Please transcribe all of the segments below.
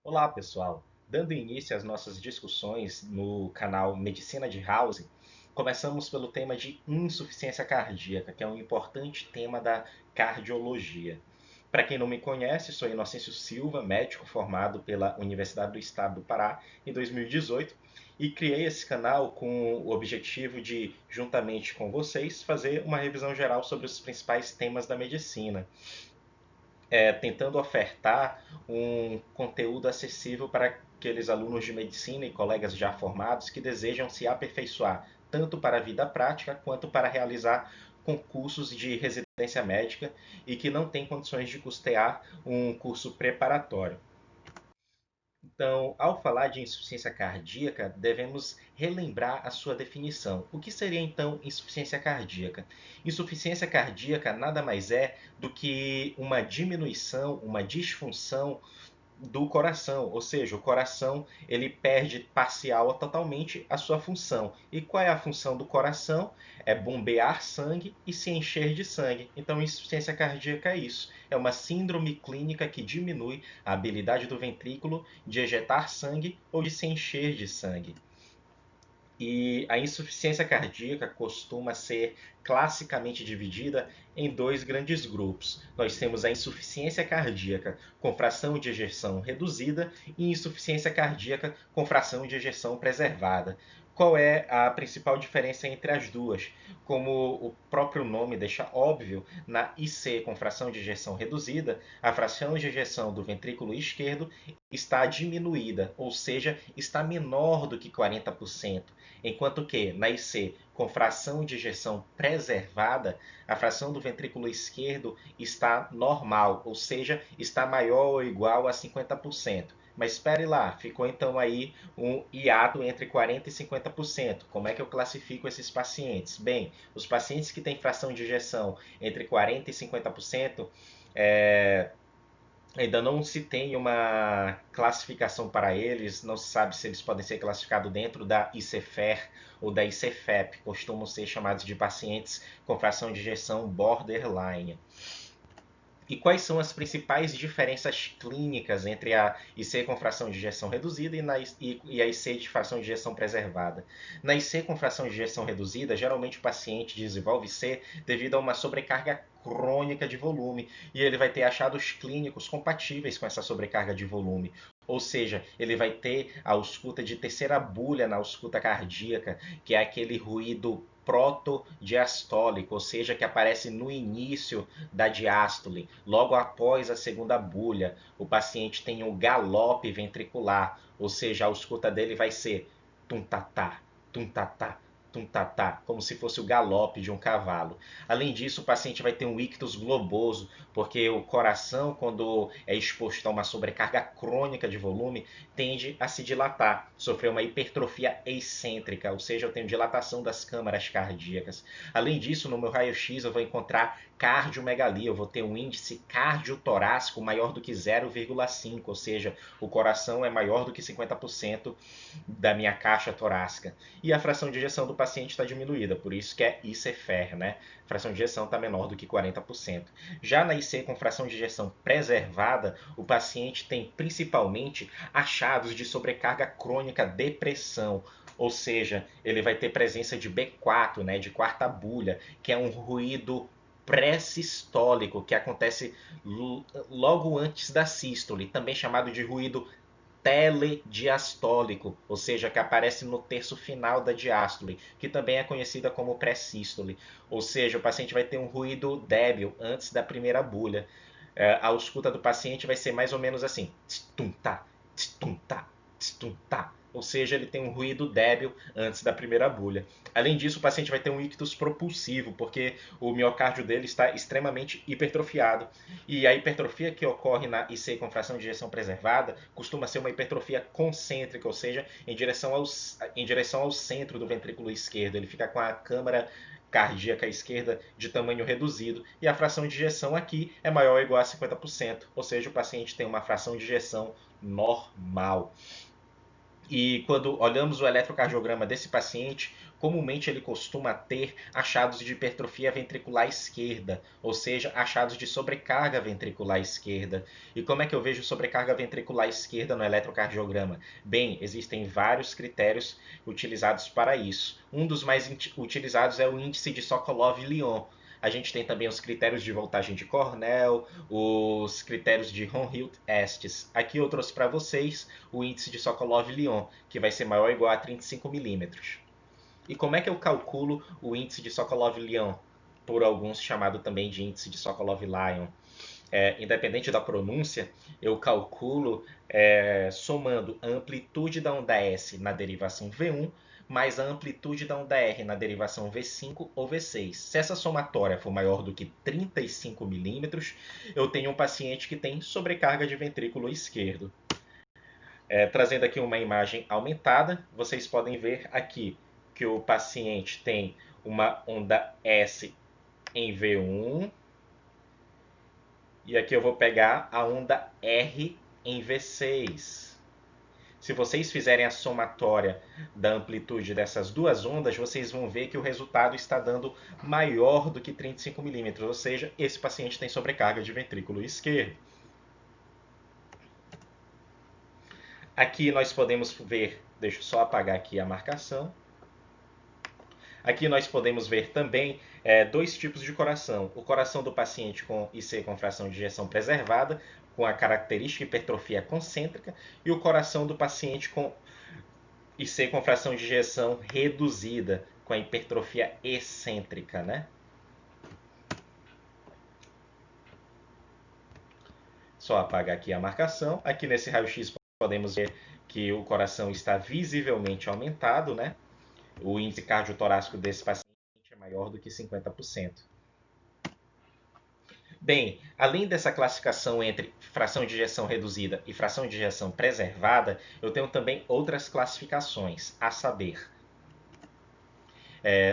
Olá, pessoal! Dando início às nossas discussões no canal Medicina de House, começamos pelo tema de insuficiência cardíaca, que é um importante tema da cardiologia. Para quem não me conhece, sou Inocêncio Silva, médico formado pela Universidade do Estado do Pará em 2018 e criei esse canal com o objetivo de, juntamente com vocês, fazer uma revisão geral sobre os principais temas da medicina, tentando ofertar um conteúdo acessível para aqueles alunos de medicina e colegas já formados que desejam se aperfeiçoar tanto para a vida prática quanto para realizar concursos de residência médica e que não têm condições de custear um curso preparatório. Então, ao falar de insuficiência cardíaca, devemos relembrar a sua definição. O que seria então insuficiência cardíaca? Insuficiência cardíaca nada mais é do que uma diminuição, uma disfunção do coração, ou seja, o coração ele perde parcial ou totalmente a sua função. E qual é a função do coração? É bombear sangue e se encher de sangue. Então, insuficiência cardíaca é isso. É uma síndrome clínica que diminui a habilidade do ventrículo de ejetar sangue ou de se encher de sangue. E a insuficiência cardíaca costuma ser classicamente dividida em dois grandes grupos. Nós temos a insuficiência cardíaca com fração de ejeção reduzida e insuficiência cardíaca com fração de ejeção preservada. Qual é a principal diferença entre as duas? Como o próprio nome deixa óbvio, na IC com fração de ejeção reduzida, a fração de ejeção do ventrículo esquerdo está diminuída, ou seja, está menor do que 40%. Enquanto que na IC, com fração de ejeção preservada, a fração do ventrículo esquerdo está normal, ou seja, está maior ou igual a 50%. Mas espere lá, ficou então aí um hiato entre 40% e 50%. Como é que eu classifico esses pacientes? Bem, os pacientes que têm fração de ejeção entre 40% e 50%, ainda não se tem uma classificação para eles, não se sabe se eles podem ser classificados dentro da ICFER ou da ICFEP, costumam ser chamados de pacientes com fração de ejeção borderline. E quais são as principais diferenças clínicas entre a IC com fração de ejeção reduzida e a IC de fração de ejeção preservada? Na IC com fração de ejeção reduzida, geralmente o paciente desenvolve IC devido a uma sobrecarga crônica de volume e ele vai ter achados clínicos compatíveis com essa sobrecarga de volume. Ou seja, ele vai ter a ausculta de terceira bulha na ausculta cardíaca, que é aquele ruído protodiastólico, ou seja, que aparece no início da diástole, logo após a segunda bulha. O paciente tem um galope ventricular, ou seja, a ausculta dele vai ser tum-tatá, tum-tatá, tum-tatá, como se fosse o galope de um cavalo. Além disso, o paciente vai ter um ictus globoso, porque o coração, quando é exposto a uma sobrecarga crônica de volume, tende a se dilatar, sofrer uma hipertrofia excêntrica, ou seja, eu tenho dilatação das câmaras cardíacas. Além disso, no meu raio-x eu vou encontrar cardiomegalia, eu vou ter um índice cardiotorácico maior do que 0,5, ou seja, o coração é maior do que 50% da minha caixa torácica. E a fração de ejeção do paciente está diminuída, por isso que é ICFER, né? A fração de ejeção está menor do que 40%. Já na IC com fração de ejeção preservada, o paciente tem principalmente achados de sobrecarga crônica depressão, ou seja, ele vai ter presença de B4, né, de quarta bulha, que é um ruído pré-sistólico que acontece logo antes da sístole, também chamado de ruído telediastólico, ou seja, que aparece no terço final da diástole, que também é conhecida como pré-sístole. Ou seja, o paciente vai ter um ruído débil antes da primeira bulha. A ausculta do paciente vai ser mais ou menos assim: tum-tá, tum-tá, tum-tá. Ou seja, ele tem um ruído débil antes da primeira bulha. Além disso, o paciente vai ter um ictus propulsivo, porque o miocárdio dele está extremamente hipertrofiado. E a hipertrofia que ocorre na IC com fração de ejeção preservada costuma ser uma hipertrofia concêntrica, ou seja, em direção ao centro do ventrículo esquerdo. Ele fica com a câmara cardíaca esquerda de tamanho reduzido e a fração de ejeção aqui é maior ou igual a 50%, ou seja, o paciente tem uma fração de ejeção normal. E quando olhamos o eletrocardiograma desse paciente, comumente ele costuma ter achados de hipertrofia ventricular esquerda, ou seja, achados de sobrecarga ventricular esquerda. E como é que eu vejo sobrecarga ventricular esquerda no eletrocardiograma? Bem, existem vários critérios utilizados para isso. Um dos mais utilizados é o índice de Sokolov-Lyon. A gente tem também os critérios de voltagem de Cornell, os critérios de Ronhilt-Estes. Aqui eu trouxe para vocês o índice de Sokolov-Lyon, que vai ser maior ou igual a 35 milímetros. E como é que eu calculo o índice de Sokolov-Lyon? Por alguns chamado também de índice de Sokolov-Lyon. Independente da pronúncia, eu calculo somando a amplitude da onda S na derivação V1 mais a amplitude da onda R na derivação V5 ou V6. Se essa somatória for maior do que 35 milímetros, eu tenho um paciente que tem sobrecarga de ventrículo esquerdo. Trazendo aqui uma imagem aumentada, vocês podem ver aqui que o paciente tem uma onda S em V1, e aqui eu vou pegar a onda R em V6. Se vocês fizerem a somatória da amplitude dessas duas ondas, vocês vão ver que o resultado está dando maior do que 35 milímetros, ou seja, esse paciente tem sobrecarga de ventrículo esquerdo. Aqui nós podemos ver, deixa eu só apagar aqui a marcação. Aqui nós podemos ver também dois tipos de coração. O coração do paciente com IC com fração de ejeção preservada, com a característica hipertrofia concêntrica, e o coração do paciente com IC com fração de ejeção reduzida, com a hipertrofia excêntrica, né? Só apagar aqui a marcação. Aqui nesse raio-x podemos ver que o coração está visivelmente aumentado, né? O índice cardiotorácico desse paciente é maior do que 50%. Bem, além dessa classificação entre fração de ejeção reduzida e fração de ejeção preservada, eu tenho também outras classificações, a saber,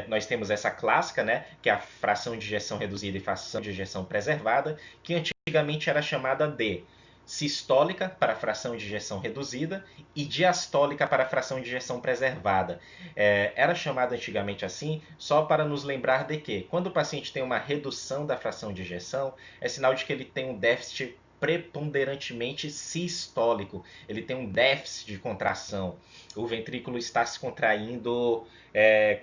nós temos essa clássica, né, que é a fração de ejeção reduzida e fração de ejeção preservada, que antigamente era chamada de sistólica para a fração de ejeção reduzida e diastólica para a fração de ejeção preservada. Era chamada antigamente assim só para nos lembrar de que, quando o paciente tem uma redução da fração de ejeção, é sinal de que ele tem um déficit preponderantemente sistólico. Ele tem um déficit de contração. O ventrículo está se contraindo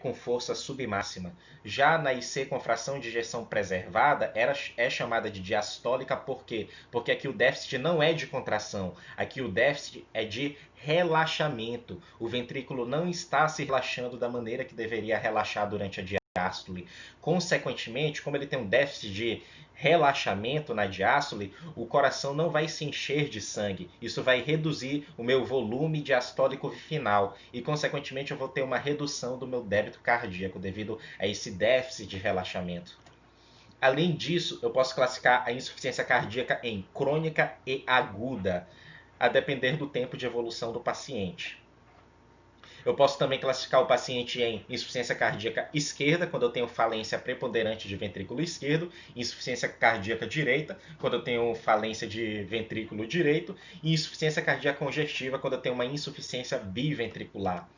com força submáxima. Já na IC com fração de ejeção preservada é chamada de diastólica, por quê? Porque aqui o déficit não é de contração, aqui o déficit é de relaxamento. O ventrículo não está se relaxando da maneira que deveria relaxar durante a diástole. Consequentemente, como ele tem um déficit de relaxamento na diástole, o coração não vai se encher de sangue. Isso vai reduzir o meu volume diastólico final e, consequentemente, eu vou ter uma redução do meu débito cardíaco devido a esse déficit de relaxamento. Além disso, eu posso classificar a insuficiência cardíaca em crônica e aguda, a depender do tempo de evolução do paciente. Eu posso também classificar o paciente em insuficiência cardíaca esquerda, quando eu tenho falência preponderante de ventrículo esquerdo, insuficiência cardíaca direita, quando eu tenho falência de ventrículo direito, e insuficiência cardíaca congestiva, quando eu tenho uma insuficiência biventricular.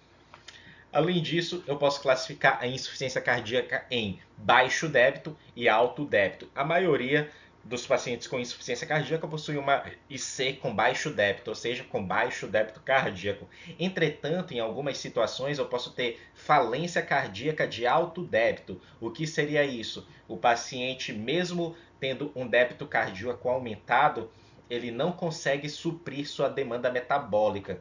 Além disso, eu posso classificar a insuficiência cardíaca em baixo débito e alto débito. A maioria dos pacientes com insuficiência cardíaca possui uma IC com baixo débito, ou seja, com baixo débito cardíaco. Entretanto, em algumas situações eu posso ter falência cardíaca de alto débito. O que seria isso? O paciente, mesmo tendo um débito cardíaco aumentado, ele não consegue suprir sua demanda metabólica.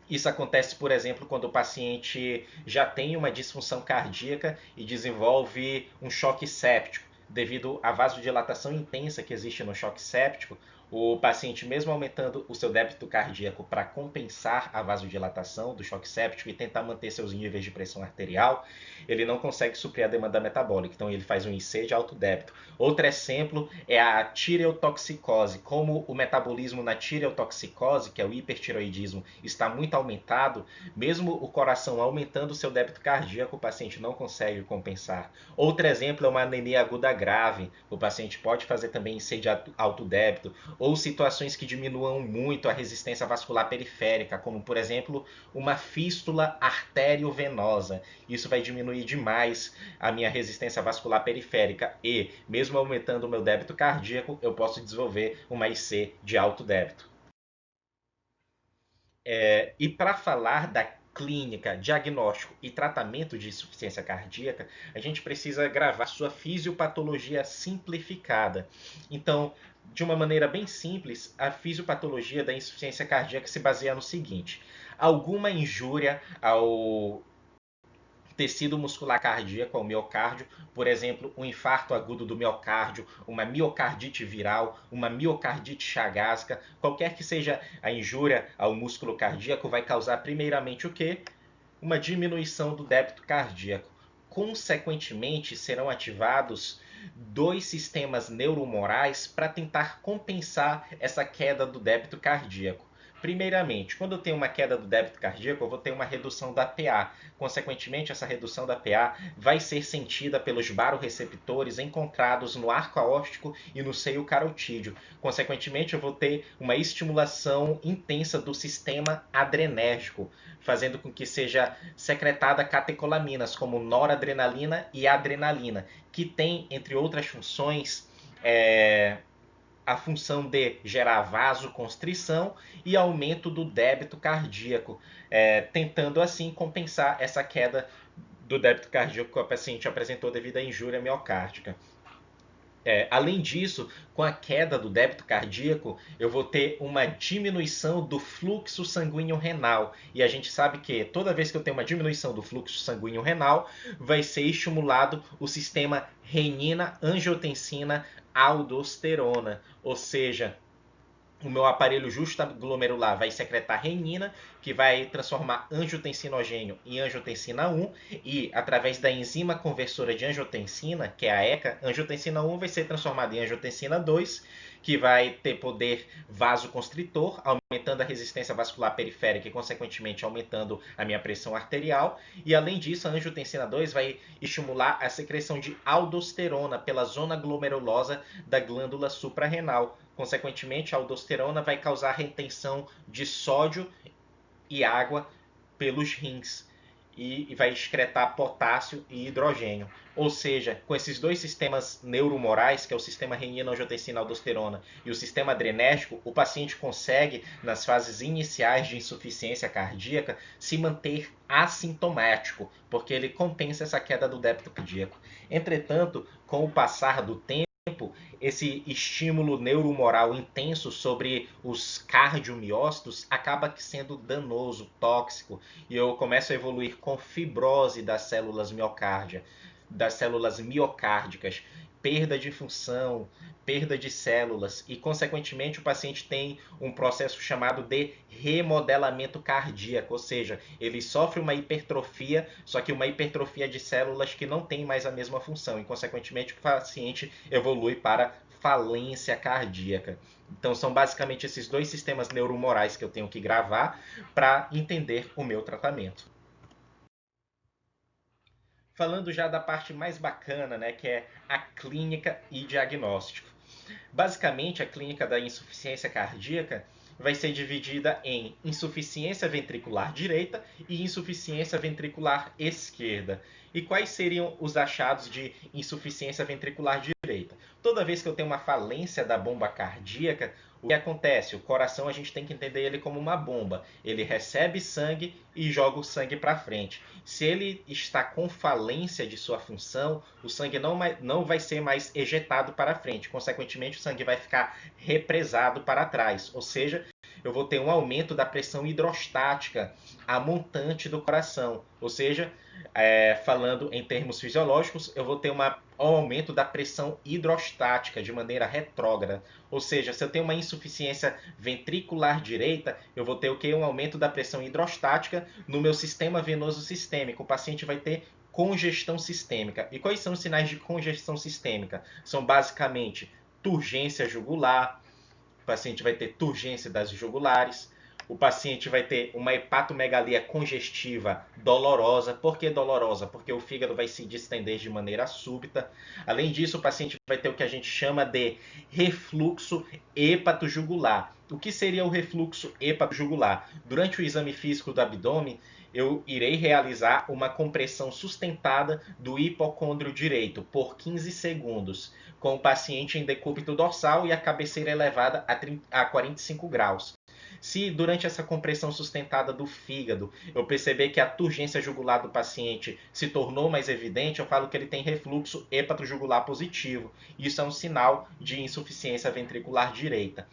Isso acontece, por exemplo, quando o paciente já tem uma disfunção cardíaca e desenvolve um choque séptico. Devido à vasodilatação intensa que existe no choque séptico, o paciente, mesmo aumentando o seu débito cardíaco para compensar a vasodilatação do choque séptico e tentar manter seus níveis de pressão arterial, ele não consegue suprir a demanda metabólica. Então, ele faz um IC de alto débito. Outro exemplo é a tireotoxicose. Como o metabolismo na tireotoxicose, que é o hipertireoidismo, está muito aumentado, mesmo o coração aumentando o seu débito cardíaco, o paciente não consegue compensar. Outro exemplo é uma anemia aguda grave. O paciente pode fazer também IC de alto débito. ou situações que diminuam muito a resistência vascular periférica, como, por exemplo, uma fístula arteriovenosa. Isso vai diminuir demais a minha resistência vascular periférica e, mesmo aumentando o meu débito cardíaco, eu posso desenvolver uma IC de alto débito. E para falar da clínica, diagnóstico e tratamento de insuficiência cardíaca, a gente precisa gravar sua fisiopatologia simplificada. Então, de uma maneira bem simples, a fisiopatologia da insuficiência cardíaca se baseia no seguinte: alguma injúria ao tecido muscular cardíaco, ao miocárdio, por exemplo, um infarto agudo do miocárdio, uma miocardite viral, uma miocardite chagásica, qualquer que seja a injúria ao músculo cardíaco, vai causar primeiramente o quê? Uma diminuição do débito cardíaco. Consequentemente, serão ativados dois sistemas neuromorais para tentar compensar essa queda do débito cardíaco. Primeiramente, quando eu tenho uma queda do débito cardíaco, eu vou ter uma redução da PA. Consequentemente, essa redução da PA vai ser sentida pelos baroreceptores encontrados no arco aórtico e no seio carotídeo. Consequentemente, eu vou ter uma estimulação intensa do sistema adrenérgico, fazendo com que seja secretada catecolaminas, como noradrenalina e adrenalina, que tem, entre outras funções, a função de gerar vasoconstrição e aumento do débito cardíaco, tentando assim compensar essa queda do débito cardíaco que o paciente apresentou devido à injúria miocárdica. Além disso, com a queda do débito cardíaco, eu vou ter uma diminuição do fluxo sanguíneo renal. E a gente sabe que toda vez que eu tenho uma diminuição do fluxo sanguíneo renal, vai ser estimulado o sistema renina-angiotensina-aldosterona. Ou seja, o meu aparelho justaglomerular vai secretar renina, que vai transformar angiotensinogênio em angiotensina 1, e através da enzima conversora de angiotensina, que é a ECA, angiotensina 1 vai ser transformada em angiotensina 2, que vai ter poder vasoconstritor, aumentando a resistência vascular periférica e, consequentemente, aumentando a minha pressão arterial. E, além disso, a angiotensina 2 vai estimular a secreção de aldosterona pela zona glomerulosa da glândula suprarrenal. Consequentemente, a aldosterona vai causar retenção de sódio e água pelos rins e vai excretar potássio e hidrogênio. Ou seja, com esses dois sistemas neuromorais, que é o sistema renina-angiotensina-aldosterona e o sistema adrenérgico, o paciente consegue, nas fases iniciais de insuficiência cardíaca, se manter assintomático, porque ele compensa essa queda do débito cardíaco. Entretanto, com o passar do tempo, esse estímulo neuromoral intenso sobre os cardiomiócitos acaba sendo danoso, tóxico, e eu começo a evoluir com fibrose das células miocárdicas, perda de função, perda de células, e consequentemente o paciente tem um processo chamado de remodelamento cardíaco, ou seja, ele sofre uma hipertrofia, só que uma hipertrofia de células que não tem mais a mesma função, e consequentemente o paciente evolui para falência cardíaca. Então são basicamente esses dois sistemas neuromorais que eu tenho que gravar para entender o meu tratamento. Falando já da parte mais bacana, né, que é a clínica e diagnóstico. Basicamente, a clínica da insuficiência cardíaca vai ser dividida em insuficiência ventricular direita e insuficiência ventricular esquerda. E quais seriam os achados de insuficiência ventricular direita? Toda vez que eu tenho uma falência da bomba cardíaca, o que acontece? O coração, a gente tem que entender ele como uma bomba. Ele recebe sangue e joga o sangue para frente. Se ele está com falência de sua função, o sangue não vai ser mais ejetado para frente. Consequentemente, o sangue vai ficar represado para trás. Ou seja, eu vou ter um aumento da pressão hidrostática, a montante do coração. Ou seja, falando em termos fisiológicos, eu vou ter um aumento da pressão hidrostática de maneira retrógrada. Ou seja, se eu tenho uma insuficiência ventricular direita, eu vou ter o quê? Um aumento da pressão hidrostática no meu sistema venoso sistêmico. O paciente vai ter congestão sistêmica. E quais são os sinais de congestão sistêmica? São basicamente turgência jugular, o paciente vai ter turgência das jugulares, O paciente vai ter uma hepatomegalia congestiva dolorosa. Por que dolorosa? Porque o fígado vai se distender de maneira súbita. Além disso, o paciente vai ter o que a gente chama de refluxo hepatojugular. O que seria o refluxo hepatojugular? Durante o exame físico do abdômen, eu irei realizar uma compressão sustentada do hipocôndrio direito por 15 segundos, com o paciente em decúbito dorsal e a cabeceira elevada a 45 graus. Se durante essa compressão sustentada do fígado eu perceber que a turgência jugular do paciente se tornou mais evidente, eu falo que ele tem refluxo hepatojugular positivo. Isso é um sinal de insuficiência ventricular direita.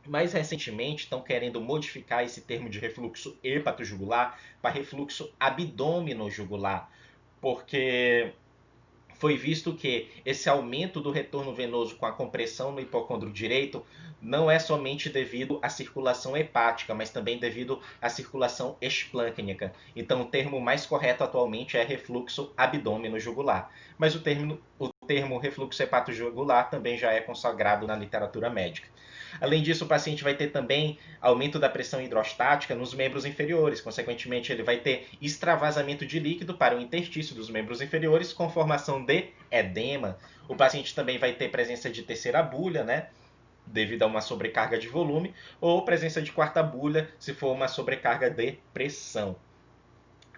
Mais recentemente estão querendo modificar esse termo de refluxo hepatojugular para refluxo abdômeno-jugular, porque foi visto que esse aumento do retorno venoso com a compressão no hipocôndrio direito não é somente devido à circulação hepática, mas também devido à circulação esplâncnica. Então, o termo mais correto atualmente é refluxo abdômeno-jugular. Mas o termo refluxo hepatojugular também já é consagrado na literatura médica. Além disso, o paciente vai ter também aumento da pressão hidrostática nos membros inferiores. Consequentemente, ele vai ter extravasamento de líquido para o interstício dos membros inferiores com formação de edema. O paciente também vai ter presença de terceira bulha, né? Devido a uma sobrecarga de volume, ou presença de quarta bulha, se for uma sobrecarga de pressão.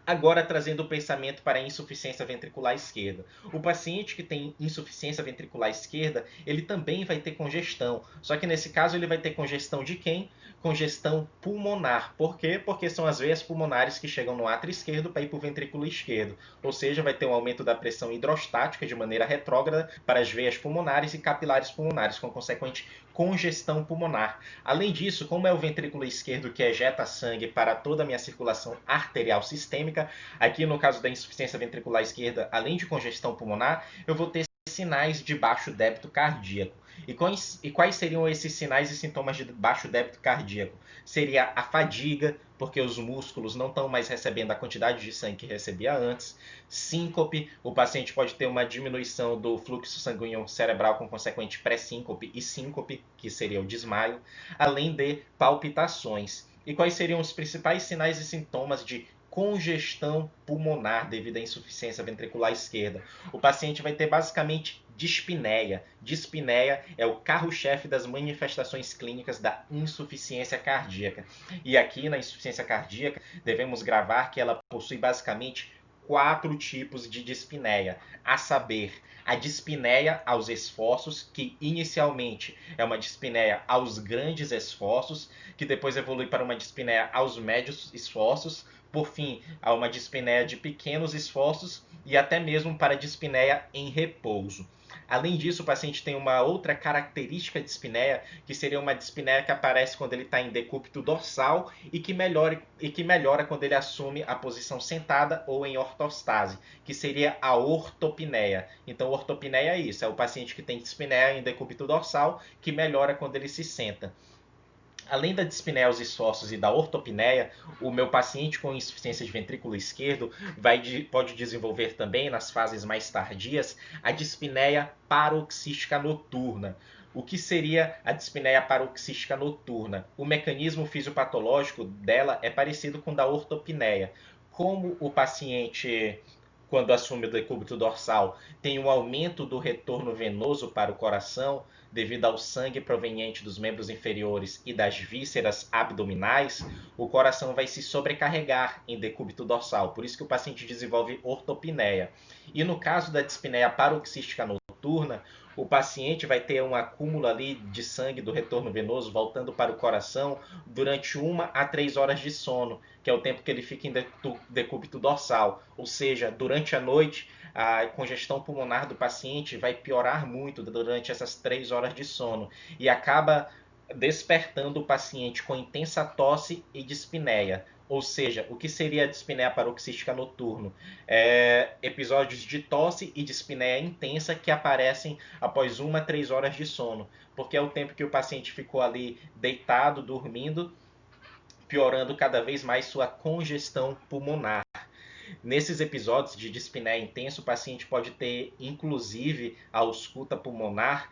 Agora, trazendo o pensamento para a insuficiência ventricular esquerda. O paciente que tem insuficiência ventricular esquerda, ele também vai ter congestão. Só que nesse caso ele vai ter congestão de quem? Congestão pulmonar. Por quê? Porque são as veias pulmonares que chegam no átrio esquerdo para ir para o ventrículo esquerdo. Ou seja, vai ter um aumento da pressão hidrostática de maneira retrógrada para as veias pulmonares e capilares pulmonares, com consequente congestão pulmonar. Além disso, como é o ventrículo esquerdo que ejeta sangue para toda a minha circulação arterial sistêmica, aqui no caso da insuficiência ventricular esquerda, além de congestão pulmonar, eu vou ter sinais de baixo débito cardíaco. E quais seriam esses sinais e sintomas de baixo débito cardíaco? Seria a fadiga, porque os músculos não estão mais recebendo a quantidade de sangue que recebia antes. Síncope, o paciente pode ter uma diminuição do fluxo sanguíneo cerebral com consequente pré-síncope e síncope, que seria o desmaio, além de palpitações. E quais seriam os principais sinais e sintomas de congestão pulmonar devido à insuficiência ventricular esquerda? O paciente vai ter basicamente dispneia. Dispneia é o carro-chefe das manifestações clínicas da insuficiência cardíaca. E aqui na insuficiência cardíaca devemos gravar que ela possui basicamente 4 tipos de dispneia, a saber, a dispneia aos esforços, que inicialmente é uma dispneia aos grandes esforços, que depois evolui para uma dispneia aos médios esforços, por fim, a uma dispneia de pequenos esforços e até mesmo para a dispneia em repouso. Além disso, o paciente tem uma outra característica de dispneia, que seria uma dispneia que aparece quando ele está em decúbito dorsal e que melhora quando ele assume a posição sentada ou em ortostase, que seria a ortopneia. Então, ortopneia é isso, é o paciente que tem dispneia em decúbito dorsal que melhora quando ele se senta. Além da dispneia aos esforços e da ortopneia, o meu paciente com insuficiência de ventrículo esquerdo pode desenvolver também, nas fases mais tardias, a dispneia paroxística noturna. O que seria a dispneia paroxística noturna? O mecanismo fisiopatológico dela é parecido com o da ortopneia. Como o paciente, quando assume o decúbito dorsal, tem um aumento do retorno venoso para o coração, devido ao sangue proveniente dos membros inferiores e das vísceras abdominais, o coração vai se sobrecarregar em decúbito dorsal. Por isso que o paciente desenvolve ortopneia. E no caso da dispneia paroxística noturna, o paciente vai ter um acúmulo ali de sangue do retorno venoso voltando para o coração durante 1 a 3 horas de sono, que é o tempo que ele fica em decúbito dorsal. Ou seja, durante a noite, a congestão pulmonar do paciente vai piorar muito durante essas 3 horas de sono e acaba despertando o paciente com intensa tosse e dispneia. Ou seja, o que seria a dispneia paroxística noturno? Episódios de tosse e dispneia intensa que aparecem após 1 a 3 horas de sono, porque é o tempo que o paciente ficou ali deitado, dormindo, piorando cada vez mais sua congestão pulmonar. Nesses episódios de dispneia intensa, o paciente pode ter, inclusive, a ausculta pulmonar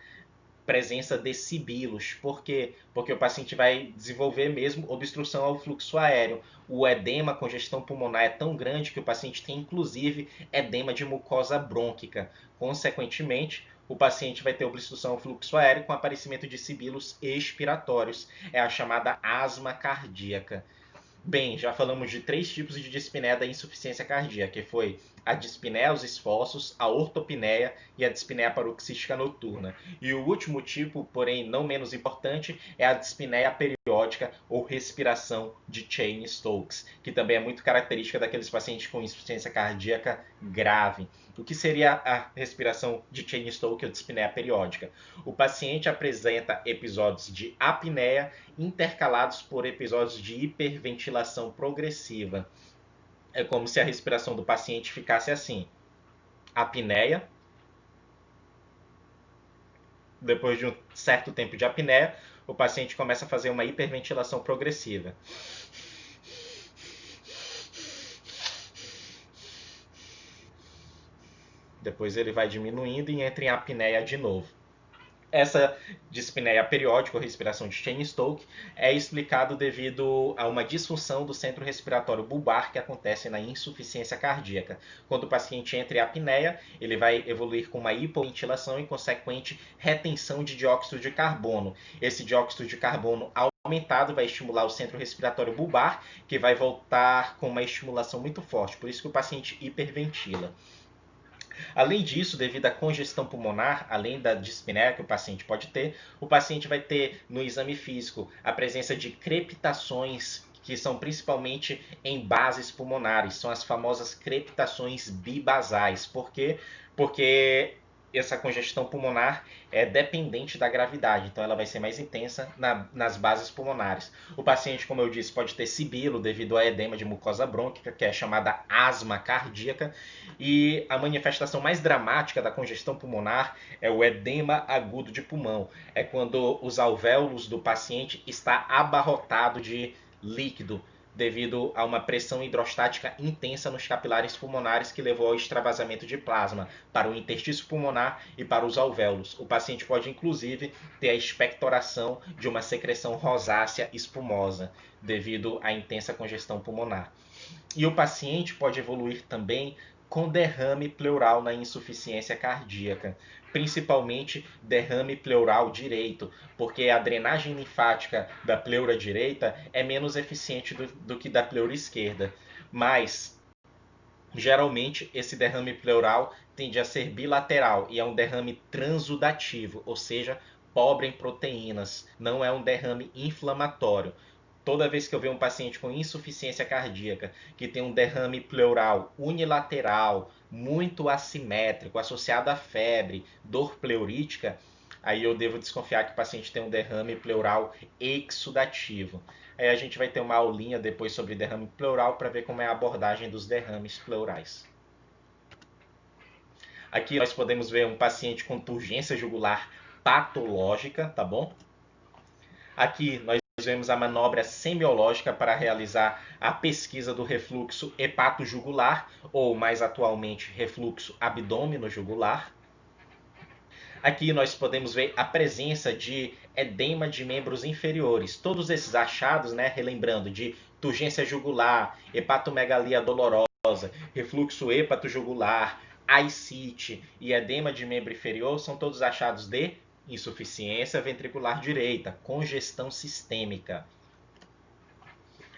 presença de sibilos. Por quê? Porque o paciente vai desenvolver mesmo obstrução ao fluxo aéreo. O edema, a congestão pulmonar é tão grande que o paciente tem inclusive edema de mucosa brônquica. Consequentemente, o paciente vai ter obstrução ao fluxo aéreo com aparecimento de sibilos expiratórios. É a chamada asma cardíaca. Bem, já falamos de 3 tipos de dispneia da insuficiência cardíaca, que foi a dispneia aos esforços, a ortopneia e a dispneia paroxística noturna. E o último tipo, porém não menos importante, é a dispneia periódica ou respiração de Cheyne-Stokes, que também é muito característica daqueles pacientes com insuficiência cardíaca grave. O que seria a respiração de Cheyne-Stokes ou dispneia periódica? O paciente apresenta episódios de apneia intercalados por episódios de hiperventilação progressiva. É como se a respiração do paciente ficasse assim: apneia, depois de um certo tempo de apneia, o paciente começa a fazer uma hiperventilação progressiva. Depois ele vai diminuindo e entra em apneia de novo. Essa dispneia periódica, ou respiração de Cheyne-Stokes, é explicado devido a uma disfunção do centro respiratório bulbar que acontece na insuficiência cardíaca. Quando o paciente entra em apneia, ele vai evoluir com uma hipoventilação e consequente retenção de dióxido de carbono. Esse dióxido de carbono aumentado vai estimular o centro respiratório bulbar, que vai voltar com uma estimulação muito forte. Por isso que o paciente hiperventila. Além disso, devido à congestão pulmonar, além da dispneia que o paciente pode ter, o paciente vai ter no exame físico a presença de crepitações que são principalmente em bases pulmonares, são as famosas crepitações bibasais. Por quê? Porque essa congestão pulmonar é dependente da gravidade, então ela vai ser mais intensa nas bases pulmonares. O paciente, como eu disse, pode ter sibilo devido a edema de mucosa brônquica, que é chamada asma cardíaca, e a manifestação mais dramática da congestão pulmonar é o edema agudo de pulmão. É quando os alvéolos do paciente está abarrotado de líquido, devido a uma pressão hidrostática intensa nos capilares pulmonares que levou ao extravasamento de plasma para o interstício pulmonar e para os alvéolos. O paciente pode, inclusive, ter a expectoração de uma secreção rosácea espumosa, devido à intensa congestão pulmonar. E o paciente pode evoluir também com derrame pleural na insuficiência cardíaca, principalmente derrame pleural direito, porque a drenagem linfática da pleura direita é menos eficiente do que da pleura esquerda. Mas, geralmente, esse derrame pleural tende a ser bilateral e é um derrame transudativo, ou seja, pobre em proteínas, não é um derrame inflamatório. Toda vez que eu ver um paciente com insuficiência cardíaca que tem um derrame pleural unilateral, muito assimétrico, associado à febre, dor pleurítica, aí eu devo desconfiar que o paciente tem um derrame pleural exudativo. Aí a gente vai ter uma aulinha depois sobre derrame pleural para ver como é a abordagem dos derrames pleurais. Aqui nós podemos ver um paciente com turgência jugular patológica, tá bom? Aqui nós vemos a manobra semiológica para realizar a pesquisa do refluxo hepato-jugular, ou mais atualmente, refluxo abdômeno-jugular. Aqui nós podemos ver a presença de edema de membros inferiores. Todos esses achados, né, relembrando, de turgência jugular, hepatomegalia dolorosa, refluxo hepato-jugular, ascite e edema de membro inferior, são todos achados de insuficiência ventricular direita, congestão sistêmica.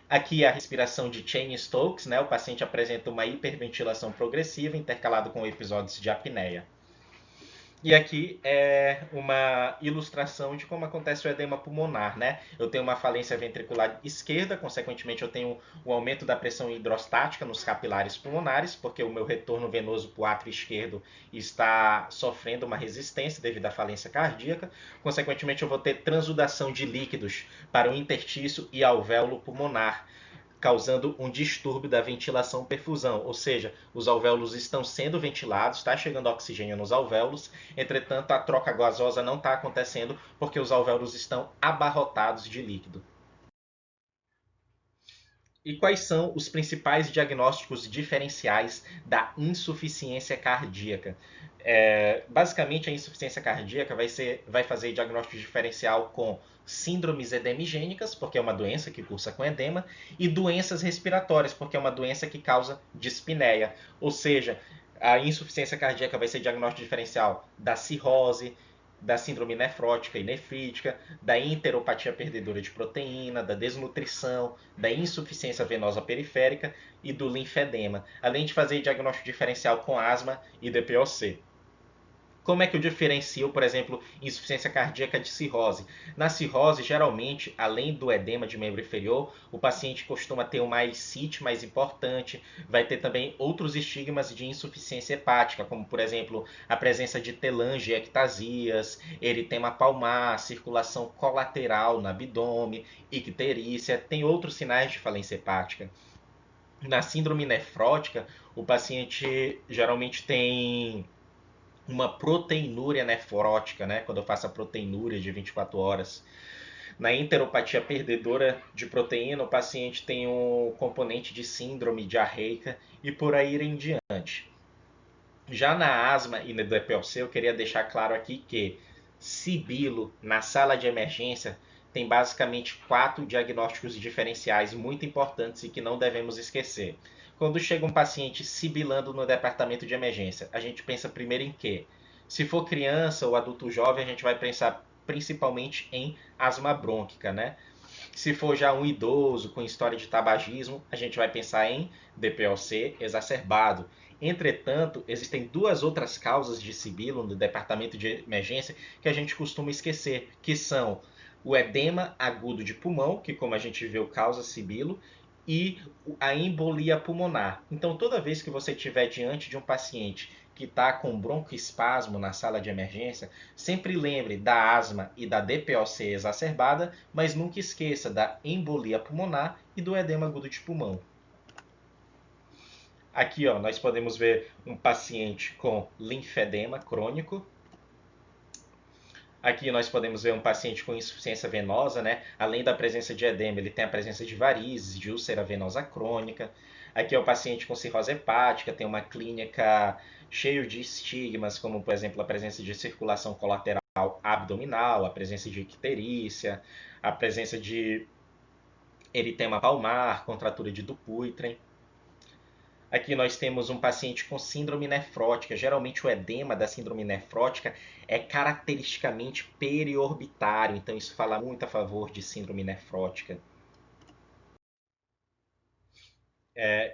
Aqui a respiração de Cheyne-Stokes, né? O paciente apresenta uma hiperventilação progressiva intercalado com episódios de apneia. E aqui é uma ilustração de como acontece o edema pulmonar, né? Eu tenho uma falência ventricular esquerda, consequentemente eu tenho um aumento da pressão hidrostática nos capilares pulmonares, porque o meu retorno venoso para o átrio esquerdo está sofrendo uma resistência devido à falência cardíaca. Consequentemente eu vou ter transudação de líquidos para o interstício e alvéolo pulmonar, causando um distúrbio da ventilação-perfusão, ou seja, os alvéolos estão sendo ventilados, está chegando oxigênio nos alvéolos, entretanto a troca gasosa não está acontecendo porque os alvéolos estão abarrotados de líquido. E quais são os principais diagnósticos diferenciais da insuficiência cardíaca? Basicamente, a insuficiência cardíaca vai fazer diagnóstico diferencial com síndromes edemigênicas, porque é uma doença que cursa com edema, e doenças respiratórias, porque é uma doença que causa dispneia. Ou seja, a insuficiência cardíaca vai ser diagnóstico diferencial da cirrose, da síndrome nefrótica e nefrítica, da enteropatia perdedora de proteína, da desnutrição, da insuficiência venosa periférica e do linfedema, além de fazer diagnóstico diferencial com asma e DPOC. Como é que eu diferencio, por exemplo, insuficiência cardíaca de cirrose? Na cirrose, geralmente, além do edema de membro inferior, o paciente costuma ter uma ascite mais importante, vai ter também outros estigmas de insuficiência hepática, como, por exemplo, a presença de telangiectasias, eritema palmar, circulação colateral no abdômen, icterícia, tem outros sinais de falência hepática. Na síndrome nefrótica, o paciente geralmente tem uma proteinúria nefrótica, né? Quando eu faço a proteinúria de 24 horas. Na enteropatia perdedora de proteína, o paciente tem um componente de síndrome diarreica e por aí em diante. Já na asma e no DPLC, eu queria deixar claro aqui que sibilo na sala de emergência tem basicamente 4 diagnósticos diferenciais muito importantes e que não devemos esquecer. Quando chega um paciente sibilando no departamento de emergência, a gente pensa primeiro em quê? Se for criança ou adulto jovem, a gente vai pensar principalmente em asma brônquica, né? Se for já um idoso com história de tabagismo, a gente vai pensar em DPLC exacerbado. Entretanto, existem 2 outras causas de sibilo no departamento de emergência que a gente costuma esquecer, que são o edema agudo de pulmão, que como a gente viu causa sibilo, e a embolia pulmonar. Então, toda vez que você estiver diante de um paciente que está com broncoespasmo na sala de emergência, sempre lembre da asma e da DPOC exacerbada, mas nunca esqueça da embolia pulmonar e do edema agudo de pulmão. Aqui, ó, nós podemos ver um paciente com linfedema crônico. Aqui nós podemos ver um paciente com insuficiência venosa, né? Além da presença de edema, ele tem a presença de varizes, de úlcera venosa crônica. Aqui é o paciente com cirrose hepática, tem uma clínica cheio de estigmas, como por exemplo a presença de circulação colateral abdominal, a presença de icterícia, a presença de eritema palmar, contratura de Dupuytren. Aqui nós temos um paciente com síndrome nefrótica. Geralmente o edema da síndrome nefrótica é caracteristicamente periorbitário, então isso fala muito a favor de síndrome nefrótica.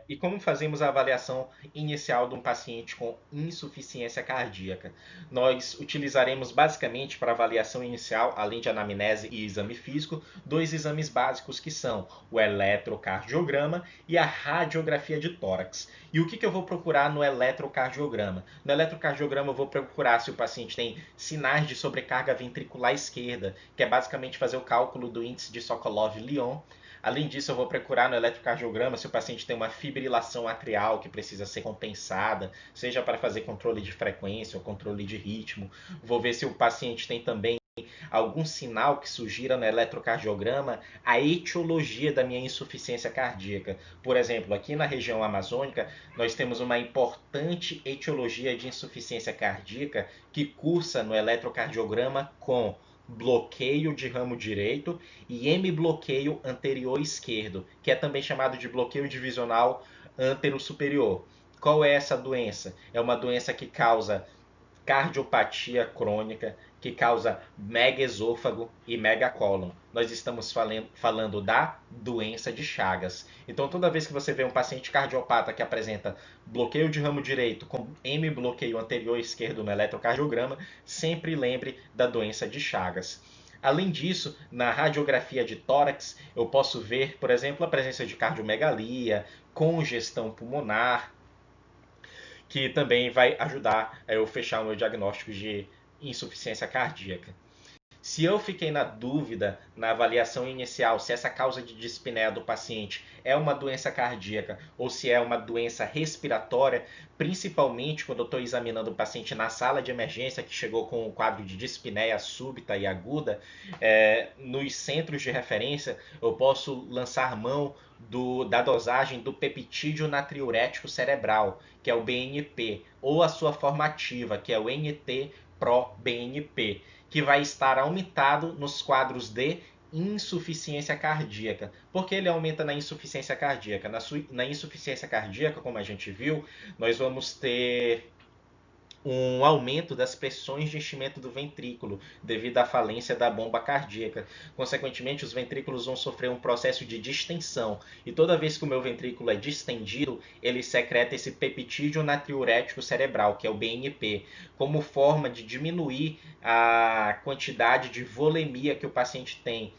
E como fazemos a avaliação inicial de um paciente com insuficiência cardíaca? Nós utilizaremos basicamente para avaliação inicial, além de anamnese e exame físico, 2 exames básicos que são o eletrocardiograma e a radiografia de tórax. E o que eu vou procurar no eletrocardiograma? No eletrocardiograma eu vou procurar se o paciente tem sinais de sobrecarga ventricular esquerda, que é basicamente fazer o cálculo do índice de Sokolov-Lyon. Além disso, eu vou procurar no eletrocardiograma se o paciente tem uma fibrilação atrial que precisa ser compensada, seja para fazer controle de frequência ou controle de ritmo. Vou ver se o paciente tem também algum sinal que sugira no eletrocardiograma a etiologia da minha insuficiência cardíaca. Por exemplo, aqui na região amazônica, nós temos uma importante etiologia de insuficiência cardíaca que cursa no eletrocardiograma com bloqueio de ramo direito e hemibloqueio anterior esquerdo, que é também chamado de bloqueio divisional antero-superior. Qual é essa doença? É uma doença que causa cardiopatia crônica, que causa megaesôfago e megacólon. Nós estamos falando da doença de Chagas. Então, toda vez que você vê um paciente cardiopata que apresenta bloqueio de ramo direito com hemibloqueio anterior esquerdo no eletrocardiograma, sempre lembre da doença de Chagas. Além disso, na radiografia de tórax, eu posso ver, por exemplo, a presença de cardiomegalia, congestão pulmonar, que também vai ajudar a eu fechar o meu diagnóstico de insuficiência cardíaca. Se eu fiquei na dúvida na avaliação inicial se essa causa de dispneia do paciente é uma doença cardíaca ou se é uma doença respiratória, principalmente quando eu estou examinando o paciente na sala de emergência que chegou com um quadro de dispneia súbita e aguda, nos centros de referência eu posso lançar mão da dosagem do peptídeo natriurético cerebral, que é o BNP, ou a sua forma ativa, que é o NT-proBNP, que vai estar aumentado nos quadros de insuficiência cardíaca. Por que ele aumenta na insuficiência cardíaca? Na insuficiência cardíaca, como a gente viu, nós vamos ter um aumento das pressões de enchimento do ventrículo devido à falência da bomba cardíaca. Consequentemente, os ventrículos vão sofrer um processo de distensão. E toda vez que o meu ventrículo é distendido, ele secreta esse peptídeo natriurético cerebral, que é o BNP, como forma de diminuir a quantidade de volemia que o paciente tem,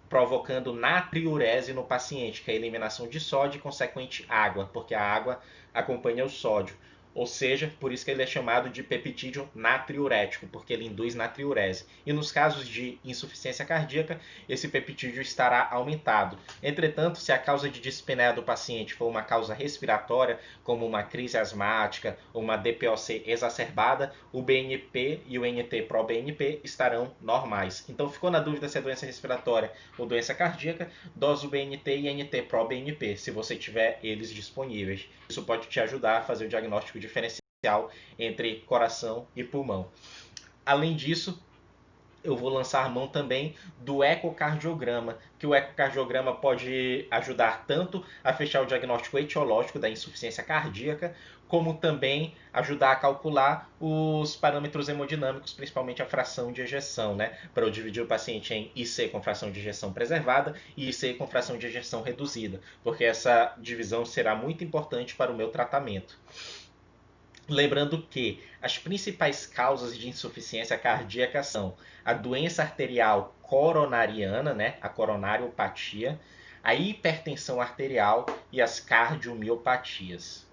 provocando natriurese no paciente, que é a eliminação de sódio e consequente água, porque a água acompanha o sódio. Ou seja, por isso que ele é chamado de peptídeo natriurético, porque ele induz natriurese. E nos casos de insuficiência cardíaca, esse peptídeo estará aumentado. Entretanto, se a causa de dispneia do paciente for uma causa respiratória, como uma crise asmática ou uma DPOC exacerbada, o BNP e o NT-proBNP estarão normais. Então, ficou na dúvida se é doença respiratória ou doença cardíaca, dose o BNT e NT-proBNP, se você tiver eles disponíveis. Isso pode te ajudar a fazer o diagnóstico diferencial entre coração e pulmão. Além disso, eu vou lançar mão também do ecocardiograma, que o ecocardiograma pode ajudar tanto a fechar o diagnóstico etiológico da insuficiência cardíaca, como também ajudar a calcular os parâmetros hemodinâmicos, principalmente a fração de ejeção, né? Para eu dividir o paciente em IC com fração de ejeção preservada e IC com fração de ejeção reduzida, porque essa divisão será muito importante para o meu tratamento. Lembrando que as principais causas de insuficiência cardíaca são a doença arterial coronariana, né, a coronariopatia, a hipertensão arterial e as cardiomiopatias.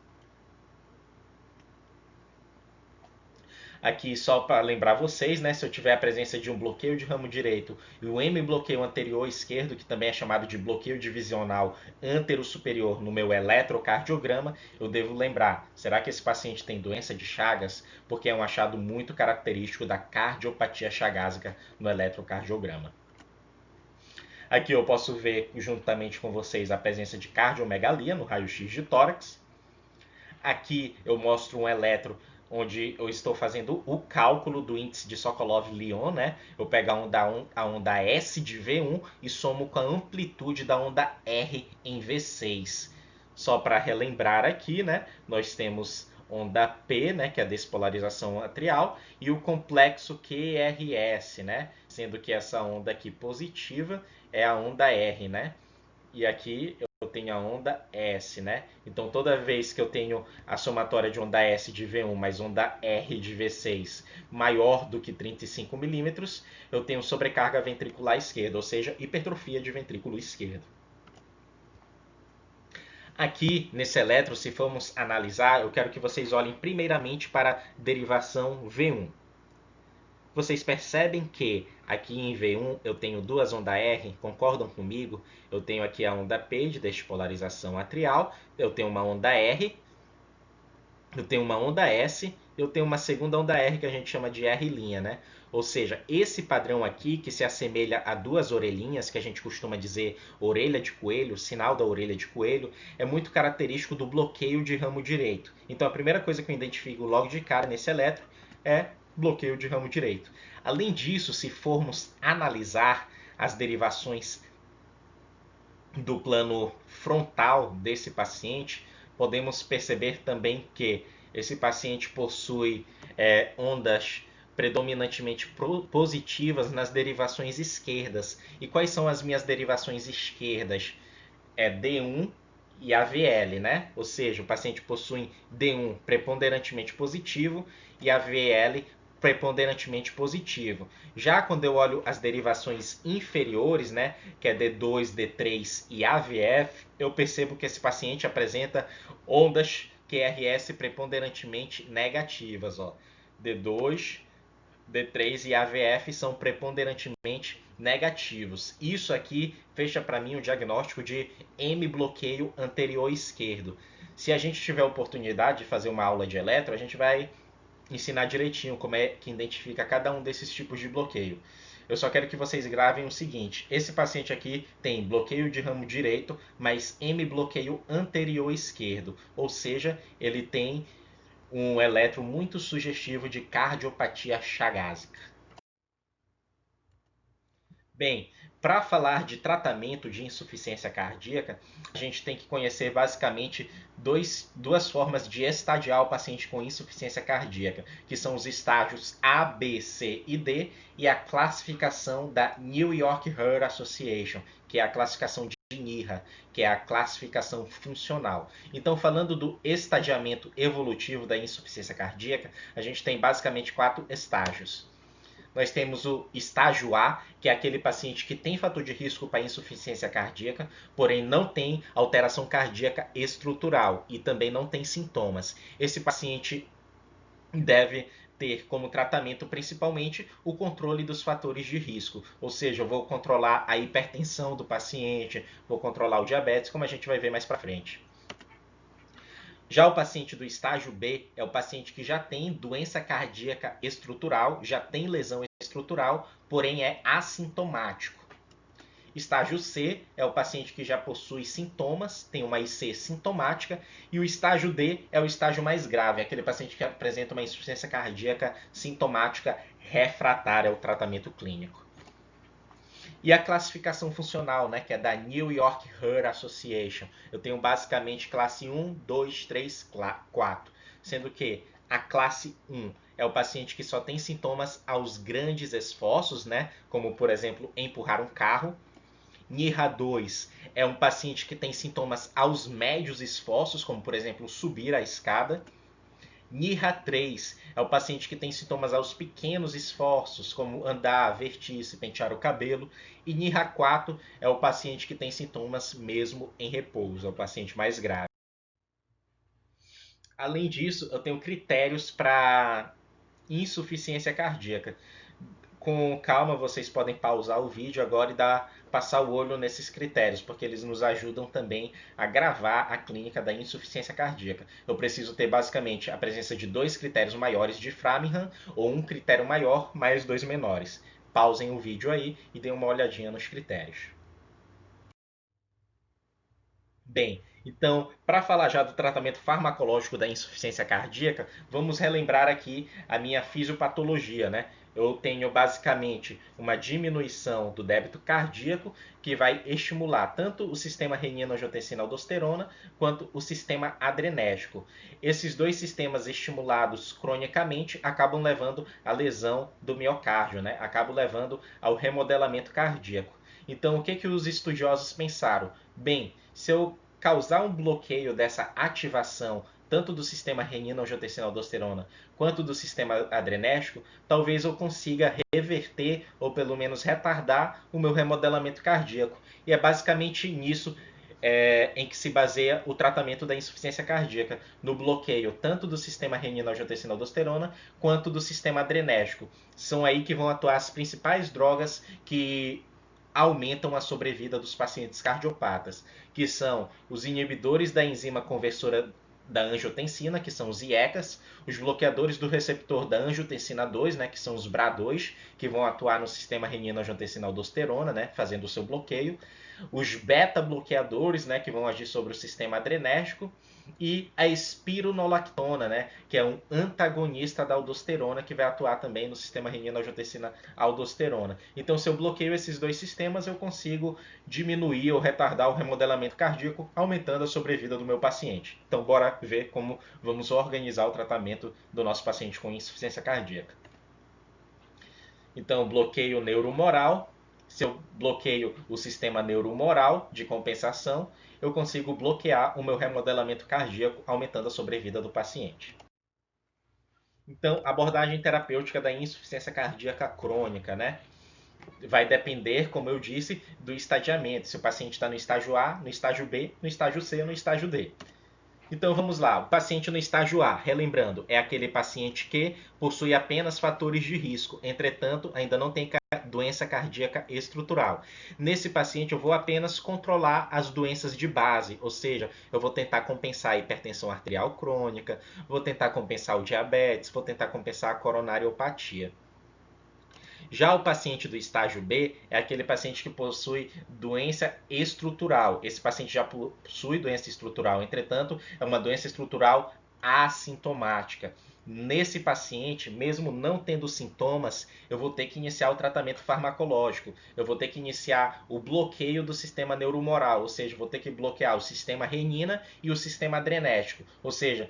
Aqui só para lembrar vocês, né, se eu tiver a presença de um bloqueio de ramo direito e um M-bloqueio anterior esquerdo, que também é chamado de bloqueio divisional antero-superior no meu eletrocardiograma, eu devo lembrar, será que esse paciente tem doença de Chagas? Porque é um achado muito característico da cardiopatia chagásica no eletrocardiograma. Aqui eu posso ver juntamente com vocês a presença de cardiomegalia no raio-x de tórax. Aqui eu mostro um eletro onde eu estou fazendo o cálculo do índice de Sokolov-Lyon, né? Eu pego a onda S de V1 e somo com a amplitude da onda R em V6. Só para relembrar aqui, né? Nós temos onda P, né, que é a despolarização atrial, e o complexo QRS, né? Sendo que essa onda aqui positiva é a onda R, né? E aqui eu tenho a onda S, né? Então toda vez que eu tenho a somatória de onda S de V1 mais onda R de V6 maior do que 35 milímetros, eu tenho sobrecarga ventricular esquerda, ou seja, hipertrofia de ventrículo esquerdo. Aqui nesse eletro, se formos analisar, eu quero que vocês olhem primeiramente para a derivação V1. Vocês percebem que aqui em V1 eu tenho duas ondas R, concordam comigo? Eu tenho aqui a onda P de despolarização atrial, eu tenho uma onda R, eu tenho uma onda S, eu tenho uma segunda onda R que a gente chama de R', né? Ou seja, esse padrão aqui, que se assemelha a duas orelhinhas, que a gente costuma dizer orelha de coelho, sinal da orelha de coelho, é muito característico do bloqueio de ramo direito. Então a primeira coisa que eu identifico logo de cara nesse eletro é bloqueio de ramo direito. Além disso, se formos analisar as derivações do plano frontal desse paciente, podemos perceber também que esse paciente possui ondas predominantemente positivas nas derivações esquerdas. E quais são as minhas derivações esquerdas? É D1 e AVL, né? Ou seja, o paciente possui D1 preponderantemente positivo e AVL preponderantemente positivo. Já quando eu olho as derivações inferiores, né, que é D2, D3 e AVF, eu percebo que esse paciente apresenta ondas QRS preponderantemente negativas, ó. D2, D3 e AVF são preponderantemente negativos. Isso aqui fecha para mim o diagnóstico de M bloqueio anterior esquerdo. Se a gente tiver a oportunidade de fazer uma aula de eletro, a gente vai ensinar direitinho como é que identifica cada um desses tipos de bloqueio. Eu só quero que vocês gravem o seguinte: esse paciente aqui tem bloqueio de ramo direito, mas M bloqueio anterior esquerdo, ou seja, ele tem um eletro muito sugestivo de cardiopatia chagásica. Bem, para falar de tratamento de insuficiência cardíaca, a gente tem que conhecer basicamente duas formas de estadiar o paciente com insuficiência cardíaca, que são os estágios A, B, C e D, e a classificação da New York Heart Association, que é a classificação de NYHA, que é a classificação funcional. Então, falando do estadiamento evolutivo da insuficiência cardíaca, a gente tem basicamente 4 estágios. Nós temos o estágio A, que é aquele paciente que tem fator de risco para insuficiência cardíaca, porém não tem alteração cardíaca estrutural e também não tem sintomas. Esse paciente deve ter como tratamento principalmente o controle dos fatores de risco, ou seja, eu vou controlar a hipertensão do paciente, vou controlar o diabetes, como a gente vai ver mais para frente. Já o paciente do estágio B é o paciente que já tem doença cardíaca estrutural, já tem lesão estrutural, porém é assintomático. Estágio C é o paciente que já possui sintomas, tem uma IC sintomática, e o estágio D é o estágio mais grave, aquele paciente que apresenta uma insuficiência cardíaca sintomática refratária ao tratamento clínico. E a classificação funcional, né, que é da New York Heart Association. Eu tenho basicamente classe 1, 2, 3, 4. Sendo que a classe 1 é o paciente que só tem sintomas aos grandes esforços, né, como, por exemplo, empurrar um carro. NYHA 2 é um paciente que tem sintomas aos médios esforços, como, por exemplo, subir a escada. NYHA 3 é o paciente que tem sintomas aos pequenos esforços, como andar, vestir-se, pentear o cabelo. E NYHA 4 é o paciente que tem sintomas mesmo em repouso, é o paciente mais grave. Além disso, eu tenho critérios para insuficiência cardíaca. Com calma, vocês podem pausar o vídeo agora e passar o olho nesses critérios, porque eles nos ajudam também a gravar a clínica da insuficiência cardíaca. Eu preciso ter basicamente a presença de 2 critérios maiores de Framingham, ou um critério maior mais 2 menores. Pausem o vídeo aí e deem uma olhadinha nos critérios. Bem, então, para falar já do tratamento farmacológico da insuficiência cardíaca, vamos relembrar aqui a minha fisiopatologia, né? Eu tenho basicamente uma diminuição do débito cardíaco que vai estimular tanto o sistema renina-angiotensina-aldosterona quanto o sistema adrenérgico. Esses dois sistemas estimulados cronicamente acabam levando à lesão do miocárdio, né? Acabam levando ao remodelamento cardíaco. Então, o que os estudiosos pensaram? Bem, se eu causar um bloqueio dessa ativação tanto do sistema renina-angiotensina-aldosterona quanto do sistema adrenérgico, talvez eu consiga reverter ou pelo menos retardar o meu remodelamento cardíaco. E é basicamente nisso em que se baseia o tratamento da insuficiência cardíaca, no bloqueio tanto do sistema renina-angiotensina-aldosterona quanto do sistema adrenérgico. São aí que vão atuar as principais drogas que aumentam a sobrevida dos pacientes cardiopatas, que são os inibidores da enzima conversora da angiotensina, que são os IECAs, os bloqueadores do receptor da angiotensina 2, né, que são os BRA2, que vão atuar no sistema renina-angiotensina-aldosterona, né, fazendo o seu bloqueio, os beta-bloqueadores, né, que vão agir sobre o sistema adrenérgico, e a espironolactona, né, que é um antagonista da aldosterona, que vai atuar também no sistema renina-angiotensina-aldosterona. Então, se eu bloqueio esses dois sistemas, eu consigo diminuir ou retardar o remodelamento cardíaco, aumentando a sobrevida do meu paciente. Então, bora ver como vamos organizar o tratamento do nosso paciente com insuficiência cardíaca. Então, bloqueio neuromoral. Se eu bloqueio o sistema neuromoral de compensação, eu consigo bloquear o meu remodelamento cardíaco, aumentando a sobrevida do paciente. Então, abordagem terapêutica da insuficiência cardíaca crônica, né? Vai depender, como eu disse, do estadiamento. Se o paciente está no estágio A, no estágio B, no estágio C ou no estágio D. Então vamos lá, o paciente no estágio A, relembrando, é aquele paciente que possui apenas fatores de risco, entretanto, ainda não tem doença cardíaca estrutural. Nesse paciente eu vou apenas controlar as doenças de base, ou seja, eu vou tentar compensar a hipertensão arterial crônica, vou tentar compensar o diabetes, vou tentar compensar a coronariopatia. Já o paciente do estágio B é aquele paciente que possui doença estrutural. Esse paciente já possui doença estrutural, entretanto, é uma doença estrutural assintomática. Nesse paciente, mesmo não tendo sintomas, eu vou ter que iniciar o tratamento farmacológico. Eu vou ter que iniciar o bloqueio do sistema neuromoral, ou seja, vou ter que bloquear o sistema renina e o sistema adrenético. Ou seja,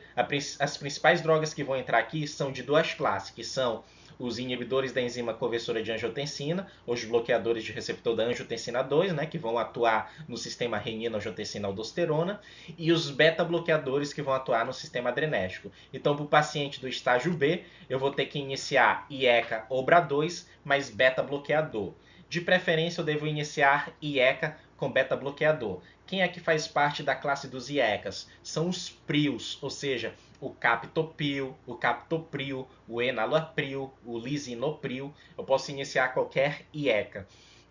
as principais drogas que vão entrar aqui são de duas classes, que são os inibidores da enzima conversora de angiotensina, os bloqueadores de receptor da angiotensina 2, né, que vão atuar no sistema renina-angiotensina-aldosterona, e os beta-bloqueadores que vão atuar no sistema adrenérgico. Então, para o paciente do estágio B, eu vou ter que iniciar IECA ou BRA2 mais beta-bloqueador. De preferência, eu devo iniciar IECA com beta-bloqueador. Quem é que faz parte da classe dos IECAs? São os PRIOs, ou seja, o captopril, o captopril, o enalapril, o lisinopril. Eu posso iniciar qualquer IECA.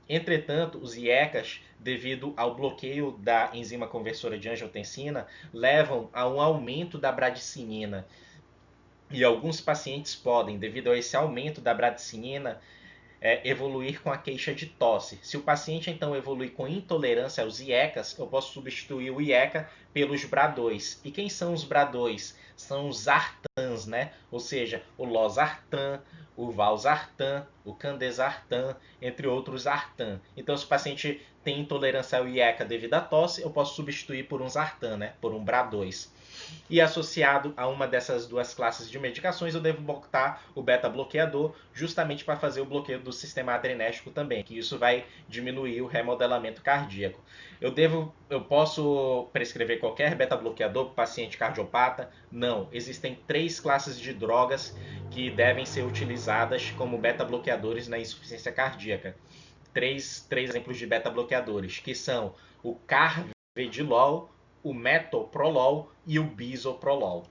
Entretanto, os IECAs, devido ao bloqueio da enzima conversora de angiotensina, levam a um aumento da bradicinina. E alguns pacientes podem, devido a esse aumento da bradicinina, evoluir com a queixa de tosse. Se o paciente então evoluir com intolerância aos IECAs, eu posso substituir o IECA pelos BRA2. E quem são os BRA2? São os ARTANs, né? Ou seja, o losartan, o valsartan, o candesartan, entre outros ARTAN. Então, se o paciente tem intolerância ao IECA devido à tosse, eu posso substituir por um Zartan, né? Por um BRA2. E associado a uma dessas duas classes de medicações, eu devo botar o beta-bloqueador justamente para fazer o bloqueio do sistema adrenérgico também, que isso vai diminuir o remodelamento cardíaco. Eu posso prescrever qualquer beta-bloqueador para o paciente cardiopata? Não. Existem 3 classes de drogas que devem ser utilizadas como beta-bloqueadores na insuficiência cardíaca. Três exemplos de beta-bloqueadores, que são o carvedilol, o metoprolol e o bisoprolol.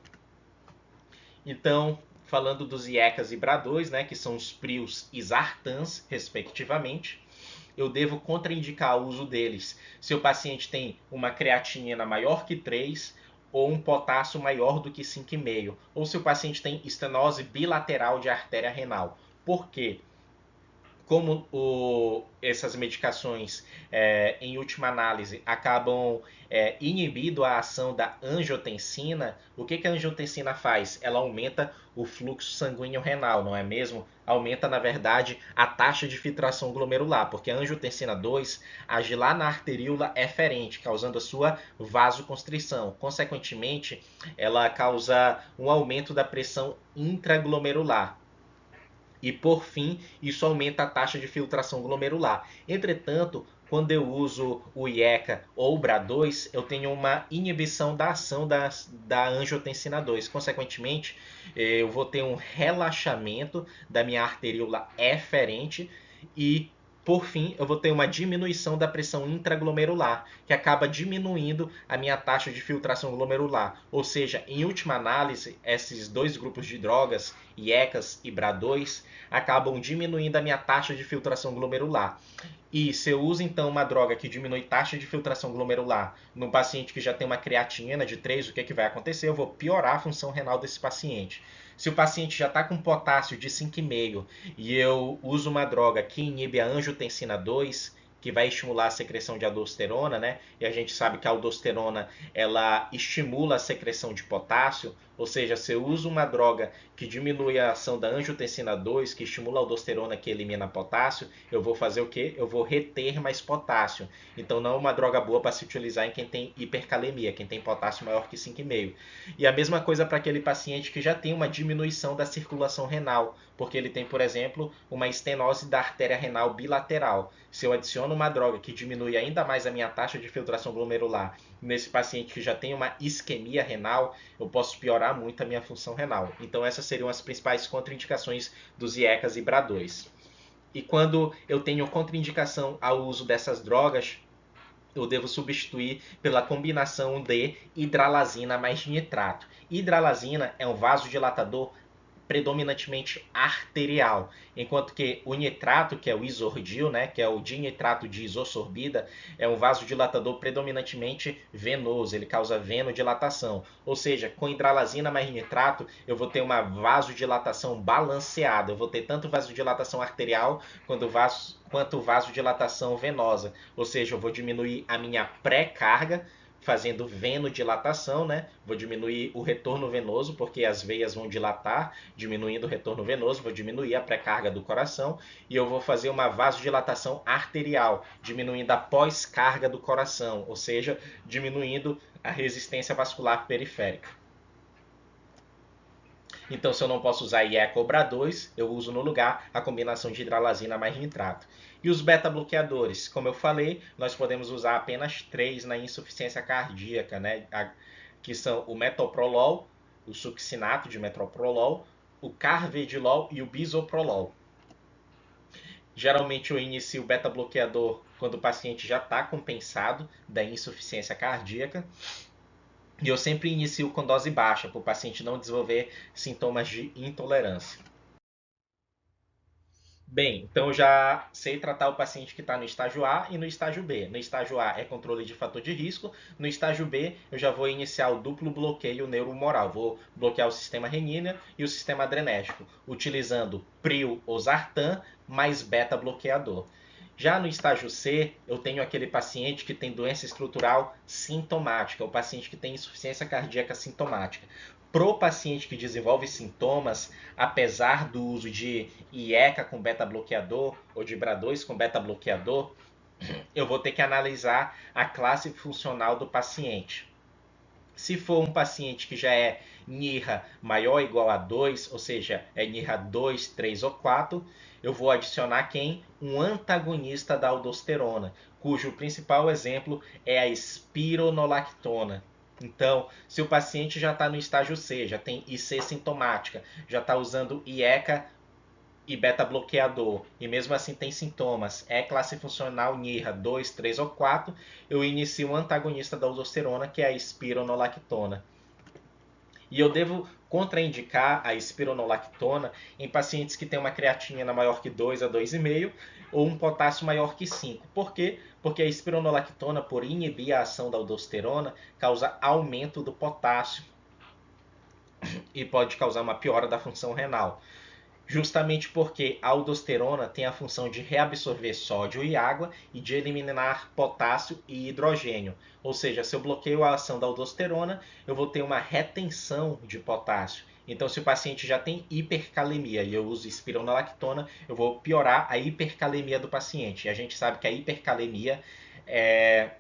Então, falando dos IECAs e BRA2, né, que são os PRIOs e Zartans, respectivamente, eu devo contraindicar o uso deles se o paciente tem uma creatinina maior que 3 ou um potássio maior do que 5,5, ou se o paciente tem estenose bilateral de artéria renal. Por quê? Como essas medicações, em última análise, acabam inibindo a ação da angiotensina, o que a angiotensina faz? Ela aumenta o fluxo sanguíneo renal, não é mesmo? Aumenta, na verdade, a taxa de filtração glomerular, porque a angiotensina 2 age lá na arteríola eferente, causando a sua vasoconstrição. Consequentemente, ela causa um aumento da pressão intraglomerular. E, por fim, isso aumenta a taxa de filtração glomerular. Entretanto, quando eu uso o IECA ou o BRA2, eu tenho uma inibição da ação da angiotensina 2. Consequentemente, eu vou ter um relaxamento da minha arteríola eferente e, por fim, eu vou ter uma diminuição da pressão intraglomerular, que acaba diminuindo a minha taxa de filtração glomerular. Ou seja, em última análise, esses 2 grupos de drogas, IECAs e BRA2, acabam diminuindo a minha taxa de filtração glomerular. E se eu uso então uma droga que diminui taxa de filtração glomerular num paciente que já tem uma creatinina de 3, o que vai acontecer? Eu vou piorar a função renal desse paciente. Se o paciente já está com potássio de 5,5 e eu uso uma droga que inibe a angiotensina 2, que vai estimular a secreção de aldosterona, né? E a gente sabe que a aldosterona ela estimula a secreção de potássio, ou seja, se eu uso uma droga que diminui a ação da angiotensina 2, que estimula a aldosterona que elimina potássio, eu vou fazer o quê? Eu vou reter mais potássio. Então não é uma droga boa para se utilizar em quem tem hipercalemia, quem tem potássio maior que 5,5. E a mesma coisa para aquele paciente que já tem uma diminuição da circulação renal, porque ele tem, por exemplo, uma estenose da artéria renal bilateral. Se eu adiciono uma droga que diminui ainda mais a minha taxa de filtração glomerular nesse paciente que já tem uma isquemia renal, eu posso piorar muito a minha função renal. Então essas seriam as principais contraindicações dos IECAs e BRA2. E quando eu tenho contraindicação ao uso dessas drogas, eu devo substituir pela combinação de hidralazina mais nitrato. Hidralazina é um vasodilatador predominantemente arterial, enquanto que o nitrato, que é o isordil, né, que é o dinitrato de isosorbida, é um vasodilatador predominantemente venoso, ele causa venodilatação. Ou seja, com hidralazina mais nitrato, eu vou ter uma vasodilatação balanceada, eu vou ter tanto vasodilatação arterial quanto vasodilatação venosa. Ou seja, eu vou diminuir a minha pré-carga, fazendo venodilatação, né? Vou diminuir o retorno venoso, porque as veias vão dilatar, diminuindo o retorno venoso, vou diminuir a pré-carga do coração, e eu vou fazer uma vasodilatação arterial, diminuindo a pós-carga do coração, ou seja, diminuindo a resistência vascular periférica. Então, se eu não posso usar IECA ou BRA2, eu uso no lugar a combinação de hidralazina mais nitrato. E os beta-bloqueadores, como eu falei, nós podemos usar apenas 3 na insuficiência cardíaca, né? Que são o metoprolol, o succinato de metoprolol, o carvedilol e o bisoprolol. Geralmente eu inicio o beta-bloqueador quando o paciente já está compensado da insuficiência cardíaca. E eu sempre inicio com dose baixa, para o paciente não desenvolver sintomas de intolerância. Bem, então eu já sei tratar o paciente que está no estágio A e no estágio B. No estágio A é controle de fator de risco, no estágio B eu já vou iniciar o duplo bloqueio neurohumoral. Vou bloquear o sistema renina e o sistema adrenérgico, utilizando pril ou sartan mais beta-bloqueador. Já no estágio C, eu tenho aquele paciente que tem doença estrutural sintomática, o paciente que tem insuficiência cardíaca sintomática. Pro paciente que desenvolve sintomas, apesar do uso de IECA com beta-bloqueador ou de BRA2 com beta-bloqueador, eu vou ter que analisar a classe funcional do paciente. Se for um paciente que já é NIRA maior ou igual a 2, ou seja, é NIRA 2, 3 ou 4, eu vou adicionar quem? Um antagonista da aldosterona, cujo principal exemplo é a espironolactona. Então, se o paciente já está no estágio C, já tem IC sintomática, já está usando IECA e beta-bloqueador, e mesmo assim tem sintomas, é classe funcional NIRA 2, 3 ou 4, eu inicio um antagonista da aldosterona, que é a espironolactona. E eu devo contraindicar a espironolactona em pacientes que têm uma creatinina maior que 2 a 2,5 ou um potássio maior que 5. Por quê? Porque a espironolactona, por inibir a ação da aldosterona, causa aumento do potássio e pode causar uma piora da função renal. Justamente porque a aldosterona tem a função de reabsorver sódio e água e de eliminar potássio e hidrogênio. Ou seja, se eu bloqueio a ação da aldosterona, eu vou ter uma retenção de potássio. Então, se o paciente já tem hipercalemia e eu uso espironolactona, eu vou piorar a hipercalemia do paciente. E a gente sabe que a hipercalemia é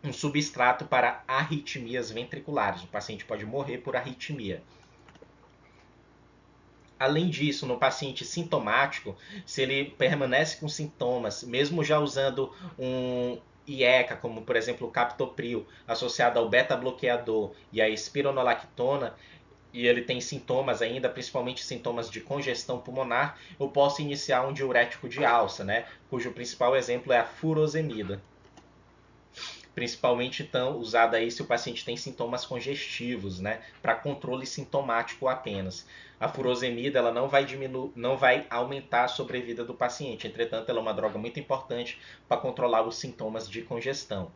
um substrato para arritmias ventriculares. O paciente pode morrer por arritmia. Além disso, no paciente sintomático, se ele permanece com sintomas, mesmo já usando um IECA, como por exemplo o captopril, associado ao beta-bloqueador e a espironolactona, e ele tem sintomas ainda, principalmente sintomas de congestão pulmonar, eu posso iniciar um diurético de alça, né? Cujo principal exemplo é a furosemida. Principalmente, então, usada aí se o paciente tem sintomas congestivos, né? Para controle sintomático apenas. A furosemida ela não vai aumentar a sobrevida do paciente. Entretanto, ela é uma droga muito importante para controlar os sintomas de congestão.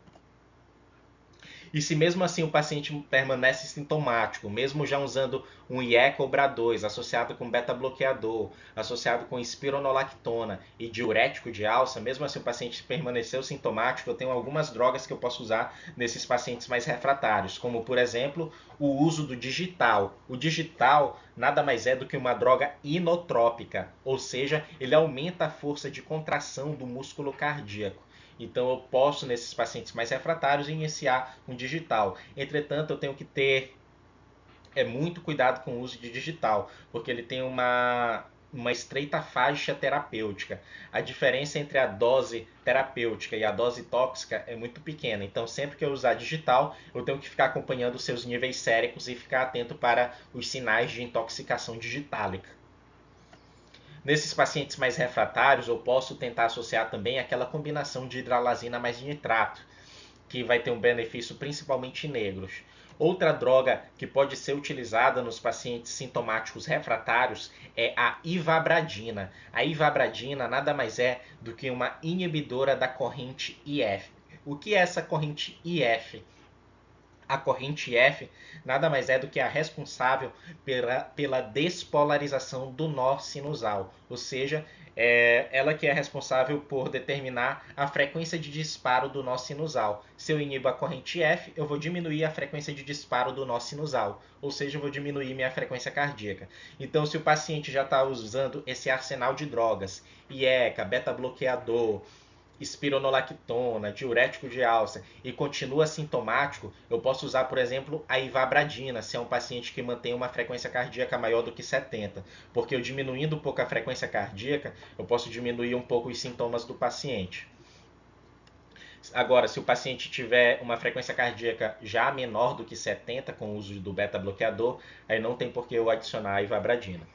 E se mesmo assim o paciente permanece sintomático, mesmo já usando um IECA ou BRA2 associado com beta-bloqueador, associado com espironolactona e diurético de alça, mesmo assim o paciente permaneceu sintomático, eu tenho algumas drogas que eu posso usar nesses pacientes mais refratários, como por exemplo o uso do digital. O digital nada mais é do que uma droga inotrópica, ou seja, ele aumenta a força de contração do músculo cardíaco. Então eu posso, nesses pacientes mais refratários, iniciar um digital. Entretanto, eu tenho que ter muito cuidado com o uso de digital, porque ele tem uma estreita faixa terapêutica. A diferença entre a dose terapêutica e a dose tóxica é muito pequena. Então, sempre que eu usar digital, eu tenho que ficar acompanhando os seus níveis séricos e ficar atento para os sinais de intoxicação digitálica. Nesses pacientes mais refratários, eu posso tentar associar também aquela combinação de hidralazina mais nitrato. que vai ter um benefício principalmente em negros. Outra droga que pode ser utilizada nos pacientes sintomáticos refratários é a ivabradina. A ivabradina nada mais é do que uma inibidora da corrente IF. O que é essa corrente IF? A corrente F nada mais é do que a responsável pela despolarização do nó sinusal, ou seja, ela que é responsável por determinar a frequência de disparo do nó sinusal. Se eu inibo a corrente F, eu vou diminuir a frequência de disparo do nó sinusal, ou seja, eu vou diminuir minha frequência cardíaca. Então, se o paciente já está usando esse arsenal de drogas, IECA, beta-bloqueador, espironolactona, diurético de alça e continua sintomático, eu posso usar, por exemplo, a ivabradina, se é um paciente que mantém uma frequência cardíaca maior do que 70, porque eu diminuindo um pouco a frequência cardíaca, eu posso diminuir um pouco os sintomas do paciente. Agora, se o paciente tiver uma frequência cardíaca já menor do que 70 com o uso do beta-bloqueador, aí não tem por que eu adicionar a ivabradina.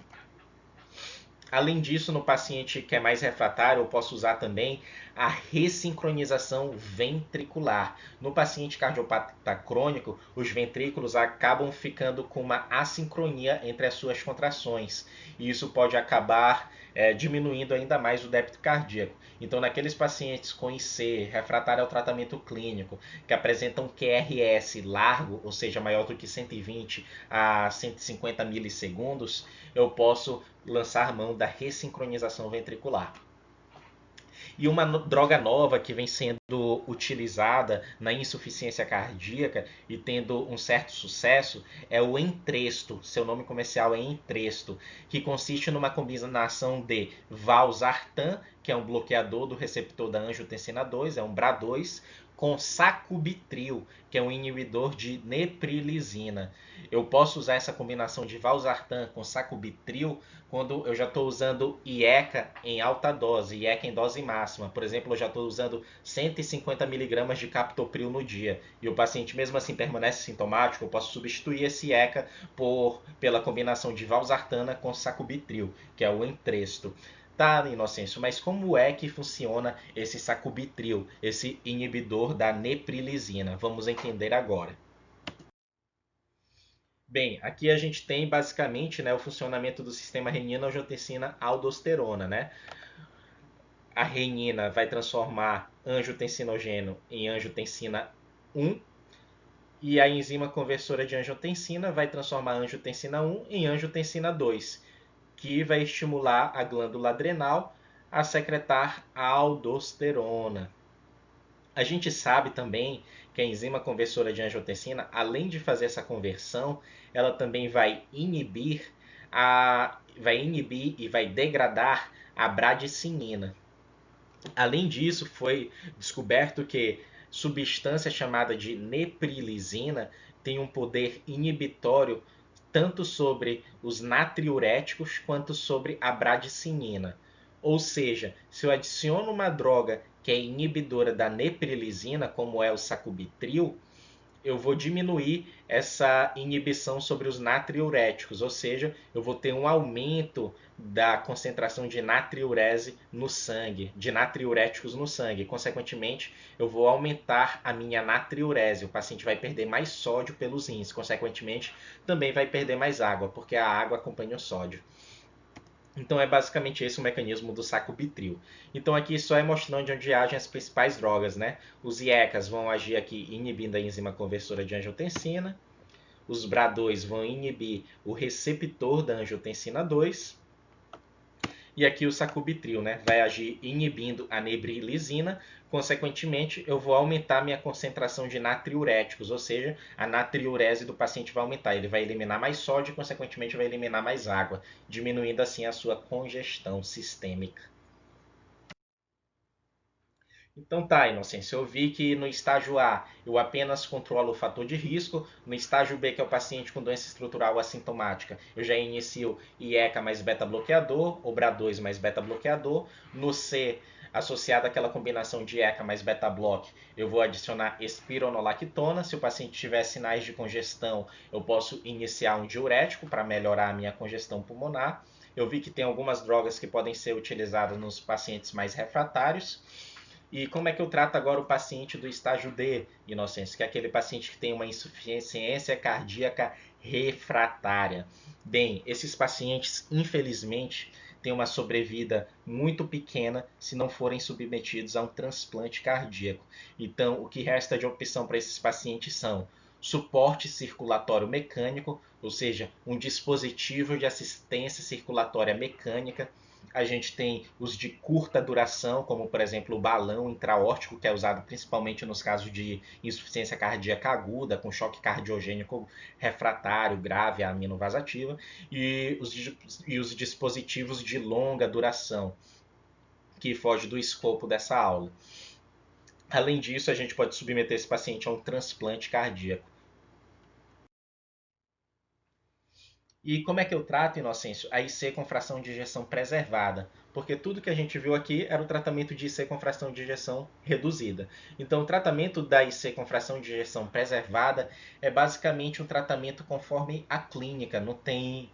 Além disso, no paciente que é mais refratário, eu posso usar também a ressincronização ventricular. No paciente cardiopata crônico, os ventrículos acabam ficando com uma assincronia entre as suas contrações. E isso pode acabar diminuindo ainda mais o débito cardíaco. Então, naqueles pacientes com IC, refratário ao tratamento clínico, que apresentam QRS largo, ou seja, maior do que 120 a 150 milissegundos, eu posso lançar mão da ressincronização ventricular. E uma droga nova que vem sendo utilizada na insuficiência cardíaca e tendo um certo sucesso é o Entresto. Seu nome comercial é Entresto, que consiste numa combinação de valsartan, que é um bloqueador do receptor da angiotensina 2, é um BRA2, com sacubitril, que é um inibidor de neprilisina. Eu posso usar essa combinação de valsartan com sacubitril quando eu já estou usando IECA em alta dose, IECA em dose máxima. Por exemplo, eu já estou usando 150 mg de captopril no dia e o paciente mesmo assim permanece sintomático, eu posso substituir esse IECA pela combinação de valsartana com sacubitril, que é o Entresto. Tá, Inocêncio, mas como é que funciona esse sacubitril, esse inibidor da neprilisina? Vamos entender agora. Bem, aqui a gente tem basicamente, né, o funcionamento do sistema renina-angiotensina-aldosterona, né? A renina vai transformar angiotensinogênio em angiotensina 1 e a enzima conversora de angiotensina vai transformar a angiotensina 1 em angiotensina 2, que vai estimular a glândula adrenal a secretar aldosterona. A gente sabe também que a enzima conversora de angiotensina, além de fazer essa conversão, ela também vai inibir e vai degradar a bradicinina. Além disso, foi descoberto que substância chamada de neprilisina tem um poder inibitório tanto sobre os natriuréticos quanto sobre a bradicinina. Ou seja, se eu adiciono uma droga que é inibidora da neprilisina, como é o sacubitril, eu vou diminuir essa inibição sobre os natriuréticos, ou seja, eu vou ter um aumento da concentração de natriurese no sangue, de natriuréticos no sangue. Consequentemente, eu vou aumentar a minha natriurese. O paciente vai perder mais sódio pelos rins. Consequentemente, também vai perder mais água, porque a água acompanha o sódio. Então é basicamente esse o mecanismo do sacubitril. Então aqui só é mostrando onde agem as principais drogas, né? Os IECAs vão agir aqui inibindo a enzima conversora de angiotensina. Os BRA2 vão inibir o receptor da angiotensina 2. E aqui o sacubitril, né? Vai agir inibindo a neprilisina. Consequentemente, eu vou aumentar minha concentração de natriuréticos, ou seja, a natriurese do paciente vai aumentar. Ele vai eliminar mais sódio e, consequentemente, vai eliminar mais água, diminuindo assim a sua congestão sistêmica. Então tá, Inocência, eu vi que no estágio A eu apenas controlo o fator de risco, no estágio B, que é o paciente com doença estrutural assintomática, eu já inicio IECA mais beta-bloqueador, ou BRA2 mais beta-bloqueador, no C, associado àquela combinação de IECA mais beta-bloque, eu vou adicionar espironolactona. Se o paciente tiver sinais de congestão, eu posso iniciar um diurético para melhorar a minha congestão pulmonar. Eu vi que tem algumas drogas que podem ser utilizadas nos pacientes mais refratários. E como é que eu trato agora o paciente do estágio D, Inocêncio, que é aquele paciente que tem uma insuficiência cardíaca refratária? Bem, esses pacientes, infelizmente, têm uma sobrevida muito pequena se não forem submetidos a um transplante cardíaco. Então, o que resta de opção para esses pacientes são suporte circulatório mecânico, ou seja, um dispositivo de assistência circulatória mecânica. A gente tem os de curta duração, como por exemplo o balão intraórtico, que é usado principalmente nos casos de insuficiência cardíaca aguda, com choque cardiogênico refratário grave à aminovasativa, e os dispositivos de longa duração, que foge do escopo dessa aula. Além disso, a gente pode submeter esse paciente a um transplante cardíaco. E como é que eu trato, Inocêncio, a IC com fração de ejeção preservada? Porque tudo que a gente viu aqui era o tratamento de IC com fração de ejeção reduzida. Então, o tratamento da IC com fração de ejeção preservada é basicamente um tratamento conforme a clínica, não tem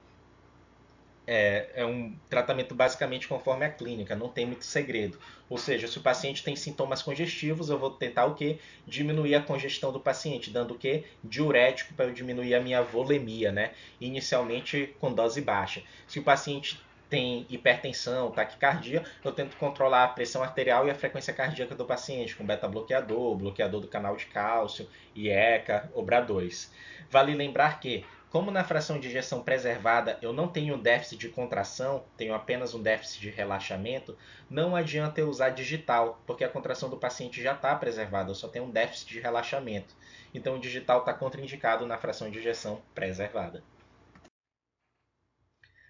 é um tratamento basicamente conforme a clínica, não tem muito segredo. Ou seja, se o paciente tem sintomas congestivos, eu vou tentar o quê? Diminuir a congestão do paciente, dando o quê? Diurético para eu diminuir a minha volemia, né? Inicialmente com dose baixa. Se o paciente tem hipertensão, taquicardia, eu tento controlar a pressão arterial e a frequência cardíaca do paciente com beta-bloqueador, bloqueador do canal de cálcio, IECA, obradores. Vale lembrar que como na fração de ejeção preservada eu não tenho déficit de contração, tenho apenas um déficit de relaxamento, não adianta eu usar digital, porque a contração do paciente já está preservada, eu só tenho um déficit de relaxamento. Então o digital está contraindicado na fração de ejeção preservada.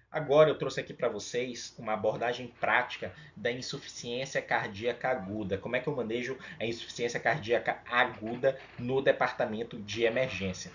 Agora eu trouxe aqui para vocês uma abordagem prática da insuficiência cardíaca aguda. Como é que eu manejo a insuficiência cardíaca aguda no departamento de emergência?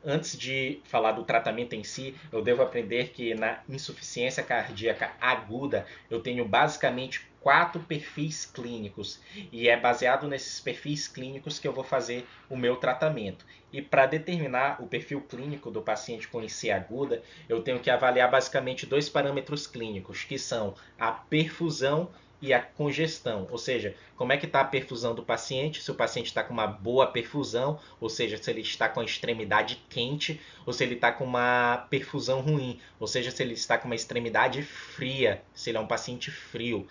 Antes de falar do tratamento em si, eu devo aprender que na insuficiência cardíaca aguda eu tenho basicamente 4 perfis clínicos e é baseado nesses perfis clínicos que eu vou fazer o meu tratamento. E para determinar o perfil clínico do paciente com IC aguda, eu tenho que avaliar basicamente 2 parâmetros clínicos, que são a perfusão e a congestão, ou seja, como é que está a perfusão do paciente, se o paciente está com uma boa perfusão, ou seja, se ele está com a extremidade quente, ou se ele está com uma perfusão ruim, ou seja, se ele está com uma extremidade fria, se ele é um paciente frio.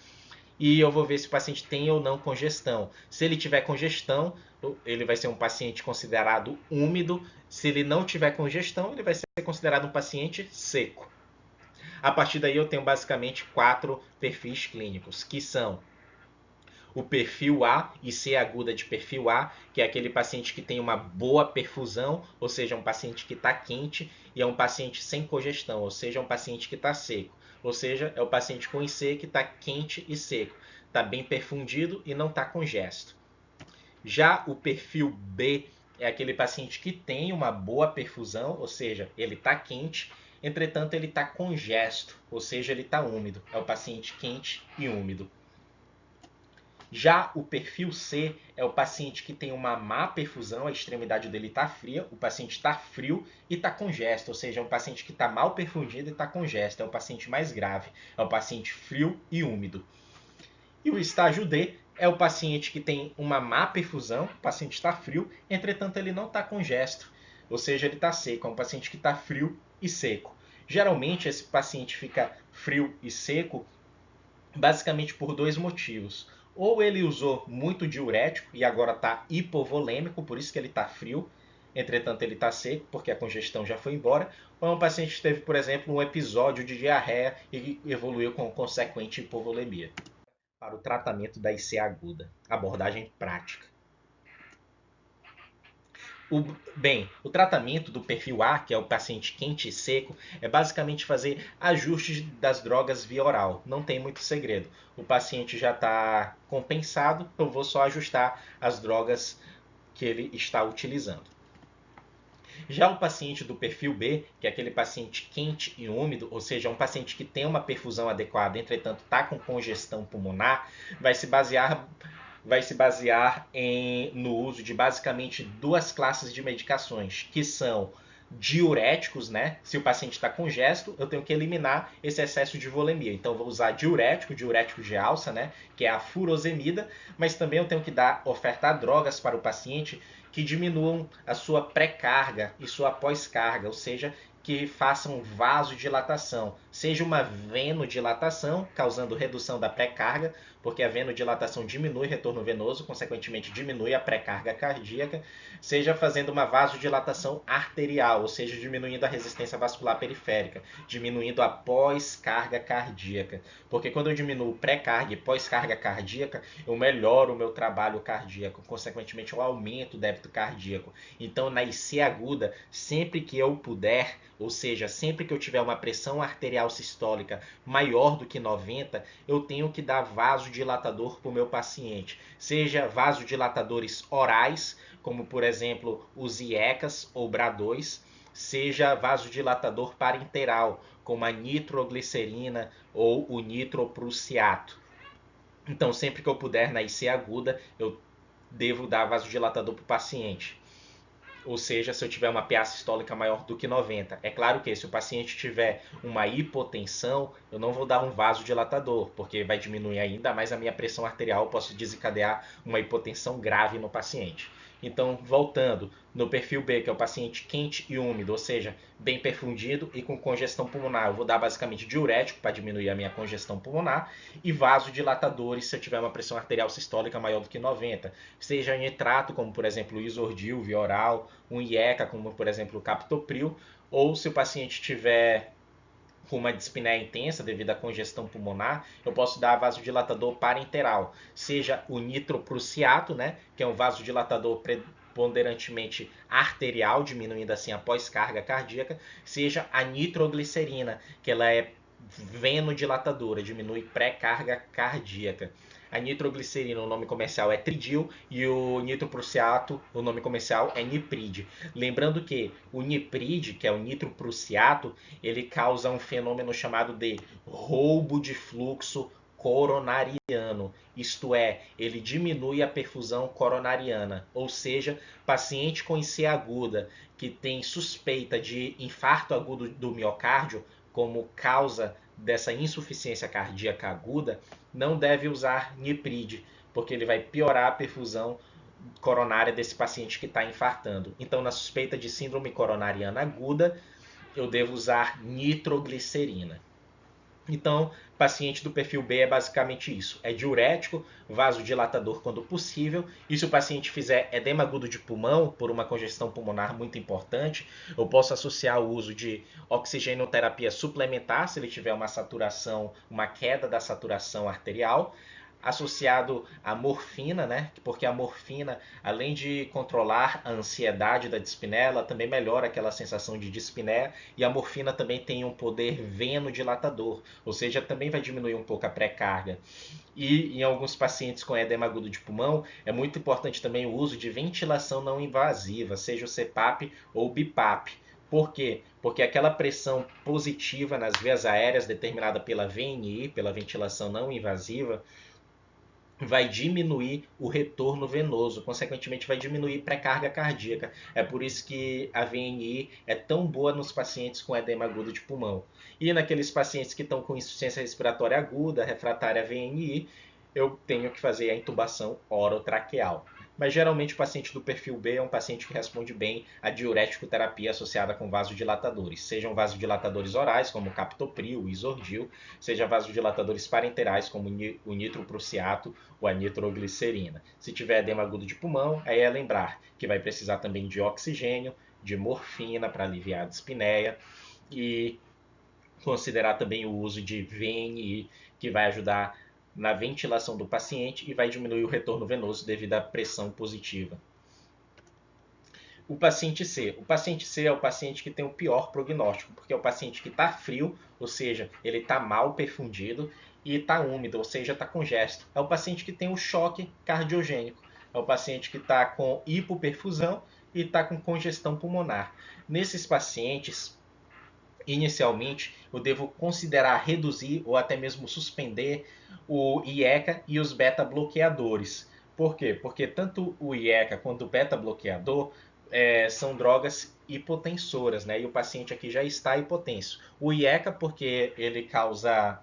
E eu vou ver se o paciente tem ou não congestão. Se ele tiver congestão, ele vai ser um paciente considerado úmido. Se ele não tiver congestão, ele vai ser considerado um paciente seco. A partir daí eu tenho basicamente 4 perfis clínicos, que são o perfil A, IC aguda de perfil A, que é aquele paciente que tem uma boa perfusão, ou seja, um paciente que está quente, e é um paciente sem congestão, ou seja, um paciente que está seco. Ou seja, é o paciente com IC que está quente e seco, está bem perfundido e não está congesto. Já o perfil B é aquele paciente que tem uma boa perfusão, ou seja, ele está quente, entretanto ele está congesto, ou seja, ele está úmido. É o paciente quente e úmido. Já o perfil C é o paciente que tem uma má perfusão, a extremidade dele está fria, o paciente está frio e está congesto, ou seja, é um paciente que está mal perfundido e está congesto, é o paciente mais grave, é o paciente frio e úmido. E o estágio D é o paciente que tem uma má perfusão, o paciente está frio, entretanto ele não está congesto, ou seja, ele está seco, é um paciente que está frio e seco. Geralmente esse paciente fica frio e seco basicamente por 2 motivos. Ou ele usou muito diurético e agora está hipovolêmico, por isso que ele está frio, entretanto ele está seco, porque a congestão já foi embora. Ou é um paciente que teve, por exemplo, um episódio de diarreia e evoluiu com consequente hipovolemia. Para o tratamento da IC aguda, abordagem prática. O tratamento do perfil A, que é o paciente quente e seco, é basicamente fazer ajustes das drogas via oral. Não tem muito segredo. O paciente já está compensado, eu vou só ajustar as drogas que ele está utilizando. Já o paciente do perfil B, que é aquele paciente quente e úmido, ou seja, um paciente que tem uma perfusão adequada, entretanto está com congestão pulmonar, vai se basear no uso de basicamente 2 classes de medicações, que são diuréticos, né? Se o paciente está congesto, eu tenho que eliminar esse excesso de volemia. Então, eu vou usar diurético de alça, né? Que é a furosemida, mas também eu tenho que ofertar drogas para o paciente que diminuam a sua pré-carga e sua pós-carga, ou seja, que façam vasodilatação, seja uma venodilatação, causando redução da pré-carga, porque a venodilatação diminui o retorno venoso, consequentemente diminui a pré-carga cardíaca, seja fazendo uma vasodilatação arterial, ou seja, diminuindo a resistência vascular periférica, diminuindo a pós-carga cardíaca. Porque quando eu diminuo pré-carga e pós-carga cardíaca, eu melhoro o meu trabalho cardíaco, consequentemente eu aumento o débito cardíaco. Então, na IC aguda, sempre que eu puder, ou seja, sempre que eu tiver uma pressão arterial sistólica maior do que 90, eu tenho que dar vasodilatador para o meu paciente. Seja vasodilatadores orais, como por exemplo os IECAs ou BRA2, seja vasodilatador parenteral, como a nitroglicerina ou o nitroprussiato. Então, sempre que eu puder na IC aguda, eu devo dar vasodilatador para o paciente. Ou seja, se eu tiver uma PA sistólica maior do que 90. É claro que se o paciente tiver uma hipotensão, eu não vou dar um vasodilatador, porque vai diminuir ainda mais a minha pressão arterial, posso desencadear uma hipotensão grave no paciente. Então, voltando, no perfil B, que é o paciente quente e úmido, ou seja, bem perfundido e com congestão pulmonar, eu vou dar basicamente diurético para diminuir a minha congestão pulmonar e vasodilatadores se eu tiver uma pressão arterial sistólica maior do que 90. Seja nitrato, como por exemplo o isordil via oral, um IECA, como por exemplo o captopril, ou se o paciente tiver com uma dispneia intensa devido à congestão pulmonar, eu posso dar vasodilatador parenteral, seja o nitroprussiato, né, que é um vasodilatador preponderantemente arterial, diminuindo assim a pós-carga cardíaca, seja a nitroglicerina, que ela é venodilatadora, diminui pré-carga cardíaca. A nitroglicerina, o nome comercial é Tridil, e o nitroprussiato, o nome comercial é Niprid. Lembrando que o Niprid, que é o nitroprussiato, ele causa um fenômeno chamado de roubo de fluxo coronariano, isto é, ele diminui a perfusão coronariana, ou seja, paciente com IC aguda que tem suspeita de infarto agudo do miocárdio como causa dessa insuficiência cardíaca aguda, não deve usar Niprid, porque ele vai piorar a perfusão coronária desse paciente que está infartando. Então, na suspeita de síndrome coronariana aguda, eu devo usar nitroglicerina. Então, paciente do perfil B é basicamente isso. É diurético, vasodilatador quando possível. E se o paciente fizer edema agudo de pulmão, por uma congestão pulmonar muito importante, eu posso associar o uso de oxigenoterapia suplementar, se ele tiver uma saturação, uma queda da saturação arterial, associado à morfina, né? Porque a morfina, além de controlar a ansiedade da dispneia, ela também melhora aquela sensação de dispneia, e a morfina também tem um poder venodilatador, ou seja, também vai diminuir um pouco a pré-carga. E em alguns pacientes com edema agudo de pulmão, é muito importante também o uso de ventilação não invasiva, seja o CPAP ou o BIPAP. Por quê? Porque aquela pressão positiva nas vias aéreas determinada pela VNI, pela ventilação não invasiva, vai diminuir o retorno venoso, consequentemente vai diminuir pré-carga cardíaca. É por isso que a VNI é tão boa nos pacientes com edema agudo de pulmão. E naqueles pacientes que estão com insuficiência respiratória aguda, refratária à VNI, eu tenho que fazer a intubação orotraqueal. Mas geralmente o paciente do perfil B é um paciente que responde bem à diurético terapia associada com vasodilatadores, sejam vasodilatadores orais, como o captopril, o isordil, seja vasodilatadores parenterais, como o nitroprussiato ou a nitroglicerina. Se tiver edema agudo de pulmão, aí é lembrar que vai precisar também de oxigênio, de morfina para aliviar a dispneia e considerar também o uso de VNI, que vai ajudar na ventilação do paciente e vai diminuir o retorno venoso devido à pressão positiva. O paciente C. O paciente C é o paciente que tem o pior prognóstico, porque é o paciente que está frio, ou seja, ele está mal perfundido, e está úmido, ou seja, está congesto. É o paciente que tem o choque cardiogênico. É o paciente que está com hipoperfusão e está com congestão pulmonar. Nesses pacientes, inicialmente, eu devo considerar reduzir ou até mesmo suspender o IECA e os beta-bloqueadores. Por quê? Porque tanto o IECA quanto o beta-bloqueador são drogas hipotensoras, né? E o paciente aqui já está hipotenso. O IECA porque ele causa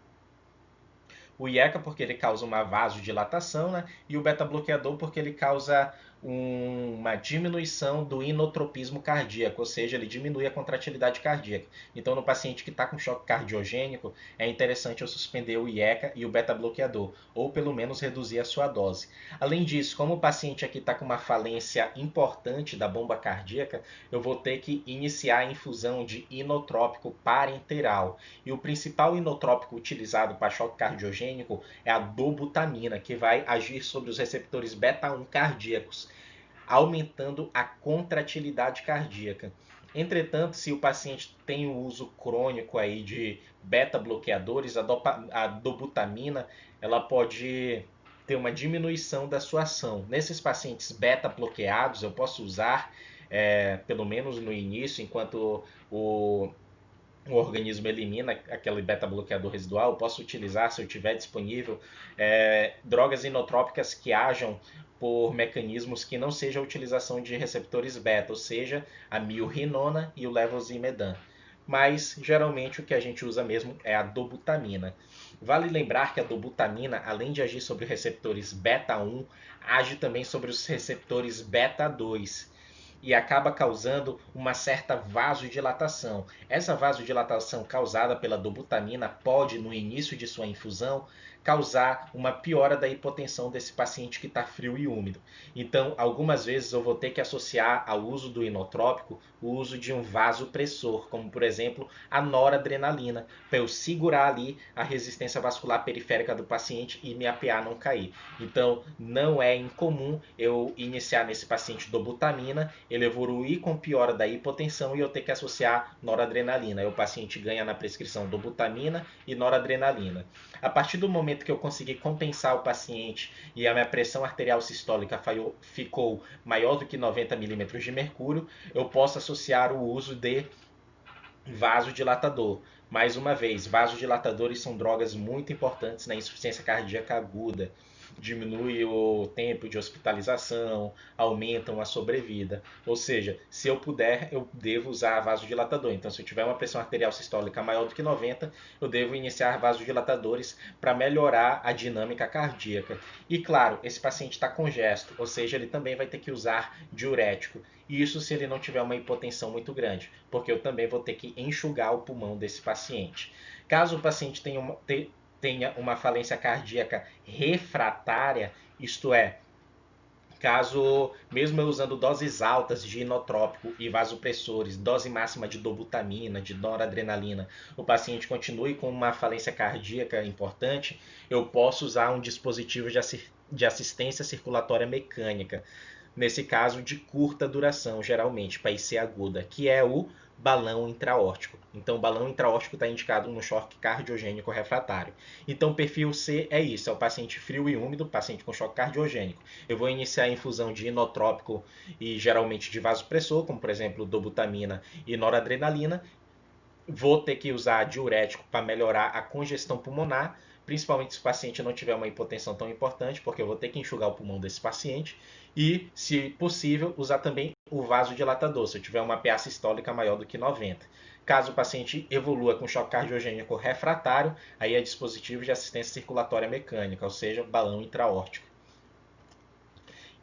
uma vasodilatação, né? E o beta-bloqueador porque ele causa uma diminuição do inotropismo cardíaco, ou seja, ele diminui a contratilidade cardíaca. Então, no paciente que está com choque cardiogênico, é interessante eu suspender o IECA e o beta-bloqueador, ou pelo menos reduzir a sua dose. Além disso, como o paciente aqui está com uma falência importante da bomba cardíaca, eu vou ter que iniciar a infusão de inotrópico parenteral. E o principal inotrópico utilizado para choque cardiogênico é a dobutamina, que vai agir sobre os receptores beta-1 cardíacos, aumentando a contratilidade cardíaca. Entretanto, se o paciente tem o uso crônico aí de beta-bloqueadores, a dobutamina ela pode ter uma diminuição da sua ação. Nesses pacientes beta-bloqueados, eu posso usar, pelo menos no início, enquanto o organismo elimina aquele beta-bloqueador residual, eu posso utilizar, se eu tiver disponível, drogas inotrópicas que ajam por mecanismos que não seja a utilização de receptores beta, ou seja, a milrinona e o levosimedan. Mas geralmente o que a gente usa mesmo é a dobutamina. Vale lembrar que a dobutamina, além de agir sobre receptores beta-1, age também sobre os receptores beta-2 e acaba causando uma certa vasodilatação. Essa vasodilatação causada pela dobutamina pode, no início de sua infusão, causar uma piora da hipotensão desse paciente que está frio e úmido. Então, algumas vezes eu vou ter que associar ao uso do inotrópico o uso de um vasopressor, como por exemplo a noradrenalina, para eu segurar ali a resistência vascular periférica do paciente e minha PA não cair. Então, não é incomum eu iniciar nesse paciente dobutamina, ele evoluir com piora da hipotensão e eu ter que associar noradrenalina. Aí o paciente ganha na prescrição dobutamina e noradrenalina. A partir do momento que eu conseguir compensar o paciente e a minha pressão arterial sistólica ficou maior do que 90 milímetros de mercúrio, eu posso associar o uso de vasodilatador. Mais uma vez, vasodilatadores são drogas muito importantes na insuficiência cardíaca aguda. Diminui o tempo de hospitalização, aumentam a sobrevida. Ou seja, se eu puder, eu devo usar vasodilatador. Então, se eu tiver uma pressão arterial sistólica maior do que 90, eu devo iniciar vasodilatadores para melhorar a dinâmica cardíaca. E claro, esse paciente está congesto, ou seja, ele também vai ter que usar diurético. Isso se ele não tiver uma hipotensão muito grande, porque eu também vou ter que enxugar o pulmão desse paciente. Caso o paciente tenha uma falência cardíaca refratária, isto é, caso, mesmo eu usando doses altas de inotrópico e vasopressores, dose máxima de dobutamina, de noradrenalina, o paciente continue com uma falência cardíaca importante, eu posso usar um dispositivo de assistência circulatória mecânica, nesse caso de curta duração, geralmente, para IC aguda, que é o balão intraórtico. Então, o balão intraórtico está indicado no choque cardiogênico refratário. Então, perfil C é isso, é o paciente frio e úmido, paciente com choque cardiogênico. Eu vou iniciar a infusão de inotrópico e geralmente de vasopressor, como por exemplo dobutamina e noradrenalina. Vou ter que usar diurético para melhorar a congestão pulmonar, principalmente se o paciente não tiver uma hipotensão tão importante, porque eu vou ter que enxugar o pulmão desse paciente. E, se possível, usar também o vasodilatador, se eu tiver uma PA sistólica maior do que 90. Caso o paciente evolua com choque cardiogênico refratário, aí é dispositivo de assistência circulatória mecânica, ou seja, balão intraórtico.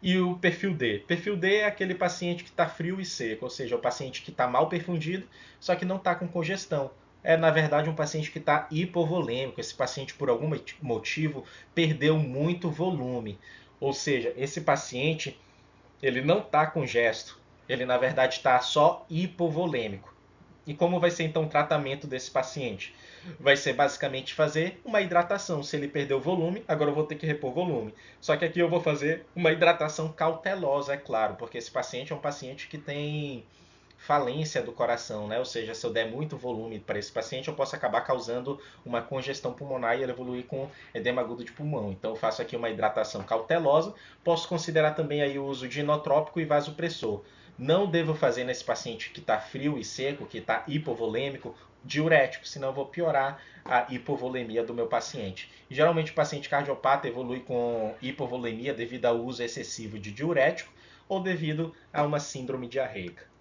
E o perfil D. Perfil D é aquele paciente que está frio e seco, ou seja, o paciente que está mal perfundido, só que não está com congestão. É, na verdade, um paciente que está hipovolêmico. Esse paciente, por algum motivo, perdeu muito volume. Ou seja, esse paciente ele não está com gesto. Ele, na verdade, está só hipovolêmico. E como vai ser então o tratamento desse paciente? Vai ser basicamente fazer uma hidratação. Se ele perdeu volume, agora eu vou ter que repor volume. Só que aqui eu vou fazer uma hidratação cautelosa, é claro, porque esse paciente é um paciente que tem falência do coração, né? Ou seja, se eu der muito volume para esse paciente, eu posso acabar causando uma congestão pulmonar e ele evoluir com edema agudo de pulmão. Então eu faço aqui uma hidratação cautelosa. Posso considerar também aí o uso de inotrópico e vasopressor. Não devo fazer nesse paciente que está frio e seco, que está hipovolêmico, diurético, senão eu vou piorar a hipovolemia do meu paciente. E, geralmente o paciente cardiopata evolui com hipovolemia devido ao uso excessivo de diurético, ou devido a uma síndrome diarreica.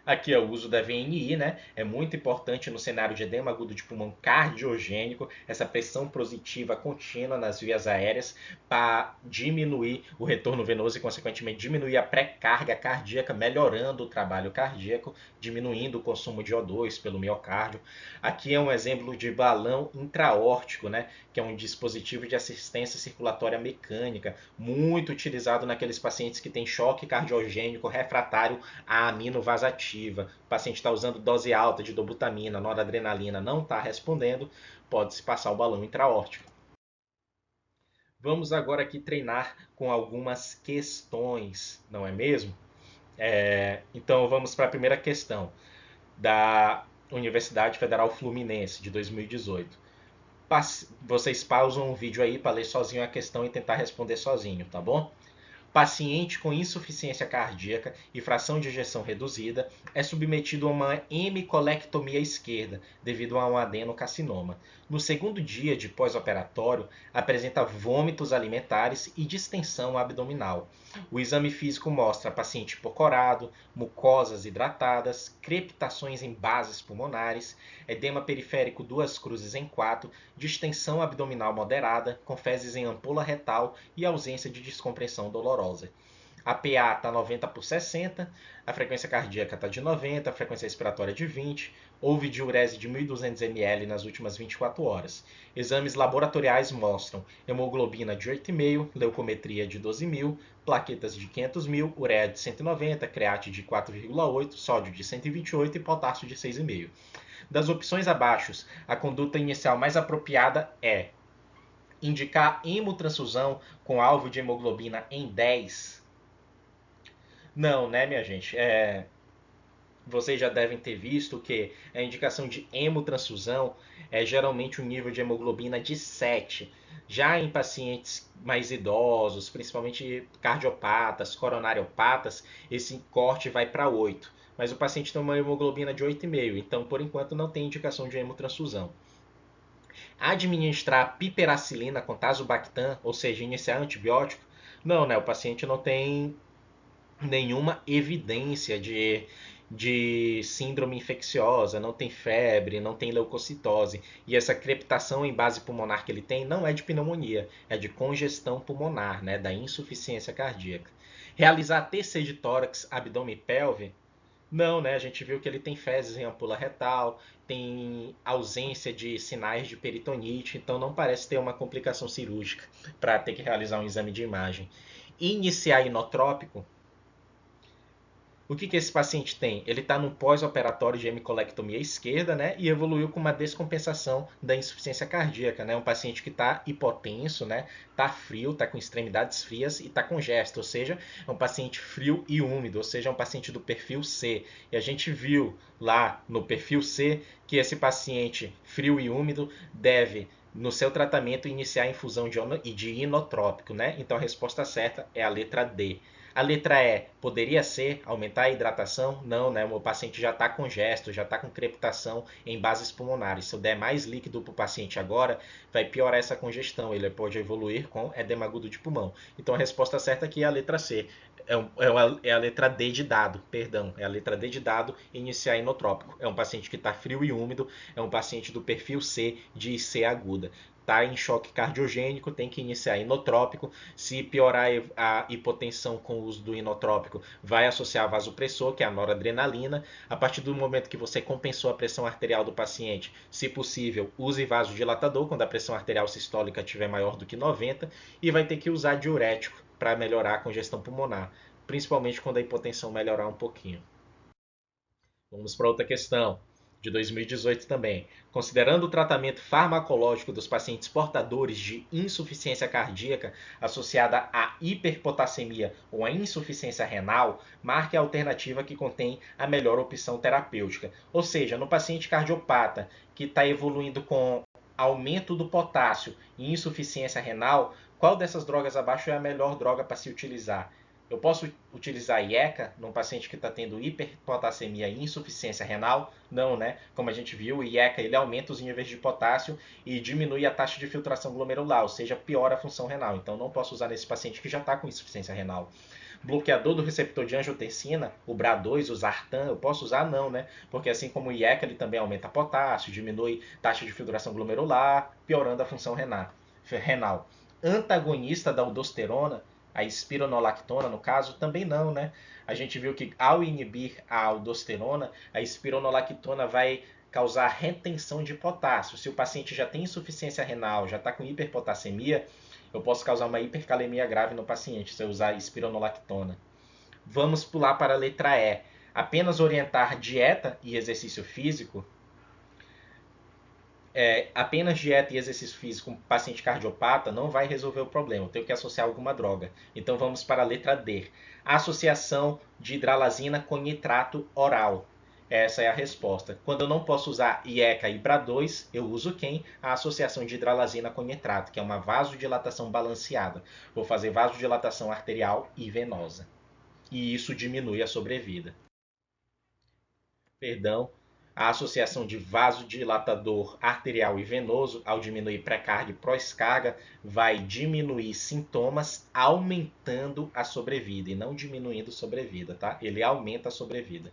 Aqui é o uso da VNI, né? É muito importante no cenário de edema agudo de pulmão cardiogênico, essa pressão positiva contínua nas vias aéreas para diminuir o retorno venoso e, consequentemente, diminuir a pré-carga cardíaca, melhorando o trabalho cardíaco, diminuindo o consumo de O2 pelo miocárdio. Aqui é um exemplo de balão intraórtico, né? Que é um dispositivo de assistência circulatória mecânica, muito utilizado naqueles pacientes que têm choque cardiogênico refratário a aminovasatina. O paciente está usando dose alta de dobutamina, noradrenalina, não está respondendo, pode-se passar o balão intraórtico. Vamos agora aqui treinar com algumas questões, não é mesmo? Então vamos para a primeira questão da Universidade Federal Fluminense de 2018. Vocês pausam o vídeo aí para ler sozinho a questão e tentar responder sozinho, tá bom? Paciente com insuficiência cardíaca e fração de ejeção reduzida é submetido a uma hemicolectomia esquerda devido a um adenocarcinoma. No segundo dia de pós-operatório, apresenta vômitos alimentares e distensão abdominal. O exame físico mostra paciente hipocorado, mucosas hidratadas, crepitações em bases pulmonares, edema periférico 2 cruzes em 4, distensão abdominal moderada, com fezes em ampola retal e ausência de descompressão dolorosa. A PA está 90 por 60, a frequência cardíaca está de 90, a frequência respiratória de 20, houve diurese de 1.200 ml nas últimas 24 horas. Exames laboratoriais mostram hemoglobina de 8,5, leucometria de 12.000, plaquetas de 500.000, ureia de 190, create de 4,8, sódio de 128 e potássio de 6,5. Das opções abaixo, a conduta inicial mais apropriada é indicar hemotransfusão com alvo de hemoglobina em 10. Não, né, minha gente? Vocês já devem ter visto que a indicação de hemotransfusão é geralmente um nível de hemoglobina de 7. Já em pacientes mais idosos, principalmente cardiopatas, coronariopatas, esse corte vai para 8. Mas o paciente tem uma hemoglobina de 8,5, então por enquanto não tem indicação de hemotransfusão. Administrar piperacilina com tazobactam, ou seja, iniciar antibiótico, não, né? O paciente não tem nenhuma evidência de síndrome infecciosa, não tem febre, não tem leucocitose. E essa crepitação em base pulmonar que ele tem não é de pneumonia, é de congestão pulmonar, né, da insuficiência cardíaca. Realizar TC de tórax, abdômen e pelve? Não, né? A gente viu que ele tem fezes em ampola retal, tem ausência de sinais de peritonite, então não parece ter uma complicação cirúrgica para ter que realizar um exame de imagem. Iniciar inotrópico? O que esse paciente tem? Ele está num pós-operatório de hemicolectomia esquerda, né? E evoluiu com uma descompensação da insuficiência cardíaca, né? Um paciente que está hipotenso, né? Está frio, está com extremidades frias e está congesto, ou seja, é um paciente frio e úmido, ou seja, é um paciente do perfil C. E a gente viu lá no perfil C que esse paciente frio e úmido deve no seu tratamento iniciar a infusão de inotrópico, né? Então a resposta certa é a letra D. A letra E poderia ser aumentar a hidratação? Não, né? O paciente já está congesto, já está com crepitação em bases pulmonares. Se eu der mais líquido para o paciente agora, vai piorar essa congestão. Ele pode evoluir com edema agudo de pulmão. Então a resposta certa aqui é a letra C. É a letra D de dado, perdão. É a letra D de dado iniciar inotrópico. É um paciente que está frio e úmido, é um paciente do perfil C de IC aguda. Está em choque cardiogênico, tem que iniciar inotrópico. Se piorar a hipotensão com o uso do inotrópico, vai associar vasopressor, que é a noradrenalina. A partir do momento que você compensou a pressão arterial do paciente, se possível, use vasodilatador quando a pressão arterial sistólica estiver maior do que 90 e vai ter que usar diurético para melhorar a congestão pulmonar, principalmente quando a hipotensão melhorar um pouquinho. Vamos para outra questão de 2018 também. Considerando o tratamento farmacológico dos pacientes portadores de insuficiência cardíaca associada à hiperpotassemia ou à insuficiência renal, marque a alternativa que contém a melhor opção terapêutica. Ou seja, no paciente cardiopata que está evoluindo com aumento do potássio e insuficiência renal, qual dessas drogas abaixo é a melhor droga para se utilizar? Eu posso utilizar IECA num paciente que está tendo hiperpotassemia e insuficiência renal? Não, né? Como a gente viu, o IECA ele aumenta os níveis de potássio e diminui a taxa de filtração glomerular, ou seja, piora a função renal. Então não posso usar nesse paciente que já está com insuficiência renal. Bloqueador do receptor de angiotensina, o BRA2, o Zartan, eu posso usar? Não, né? Porque assim como o IECA, ele também aumenta potássio, diminui taxa de filtração glomerular, piorando a função renal. Antagonista da aldosterona, a espironolactona, no caso, também não, né? A gente viu que ao inibir a aldosterona, a espironolactona vai causar retenção de potássio. Se o paciente já tem insuficiência renal, já está com hiperpotassemia, eu posso causar uma hipercalemia grave no paciente se eu usar espironolactona. Vamos pular para a letra E. Apenas orientar dieta e exercício físico. Apenas dieta e exercício físico com paciente cardiopata não vai resolver o problema. Eu tenho que associar alguma droga. Então vamos para a letra D. Associação de hidralazina com nitrato oral. Essa é a resposta. Quando eu não posso usar IECA e BRA2, eu uso quem? A associação de hidralazina com nitrato, que é uma vasodilatação balanceada. Vou fazer vasodilatação arterial e venosa. E isso diminui a sobrevida. Perdão, a associação de vasodilatador arterial e venoso, ao diminuir pré-carga e pós-carga, vai diminuir sintomas, aumentando a sobrevida, e não diminuindo a sobrevida, tá? Ele aumenta a sobrevida.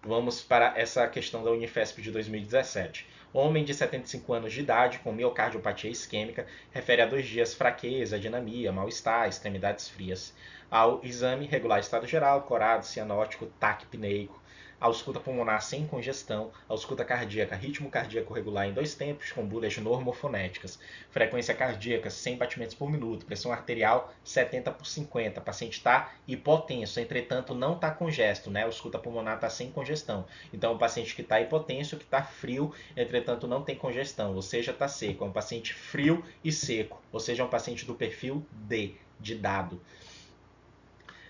Vamos para essa questão da Unifesp de 2017. Homem de 75 anos de idade com miocardiopatia isquêmica refere a 2 dias fraqueza, dinamia, mal-estar, extremidades frias. Ao exame, regular estado geral, corado, cianótico, taquipneico. Ausculta pulmonar sem congestão, ausculta cardíaca, ritmo cardíaco regular em 2 tempos, com bulhas normofonéticas, frequência cardíaca 100 batimentos por minuto, pressão arterial 70 por 50, paciente está hipotenso, entretanto não está congesto, né? Ausculta pulmonar está sem congestão. Então, o paciente que está hipotenso, que está frio, entretanto não tem congestão, ou seja, está seco. É um paciente frio e seco, ou seja, é um paciente do perfil D, de dado.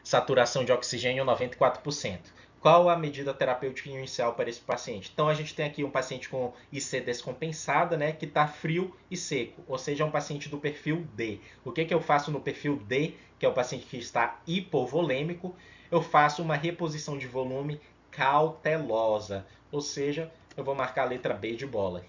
Saturação de oxigênio 94%. Qual a medida terapêutica inicial para esse paciente? Então a gente tem aqui um paciente com IC descompensada, né, que está frio e seco, ou seja, é um paciente do perfil D. O que eu faço no perfil D, que é o paciente que está hipovolêmico? Eu faço uma reposição de volume cautelosa, ou seja, eu vou marcar a letra B de bola.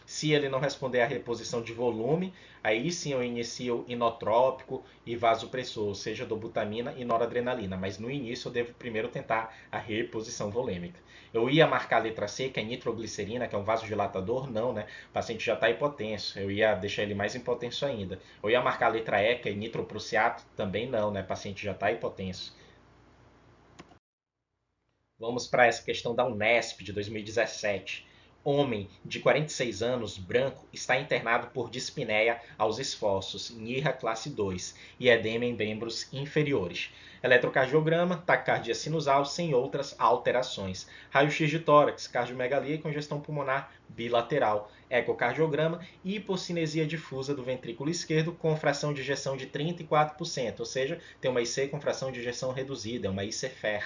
Se ele não responder à reposição de volume, aí sim eu inicio inotrópico e vasopressor, ou seja, dobutamina e noradrenalina. Mas no início eu devo primeiro tentar a reposição volêmica. Eu ia marcar a letra C, que é nitroglicerina, que é um vasodilatador, não, né? O paciente já está hipotenso, eu ia deixar ele mais hipotenso ainda. Eu ia marcar a letra E, que é nitroprussiato, também não, né? O paciente já está hipotenso. Vamos para essa questão da Unesp de 2017. Homem de 46 anos, branco, está internado por dispneia aos esforços, NIRA classe 2, e edema em membros inferiores. Eletrocardiograma, taquicardia sinusal, sem outras alterações. Raio-x de tórax, cardiomegalia e congestão pulmonar bilateral. Ecocardiograma, hipocinesia difusa do ventrículo esquerdo com fração de ejeção de 34%, ou seja, tem uma IC com fração de ejeção reduzida, uma ICFER.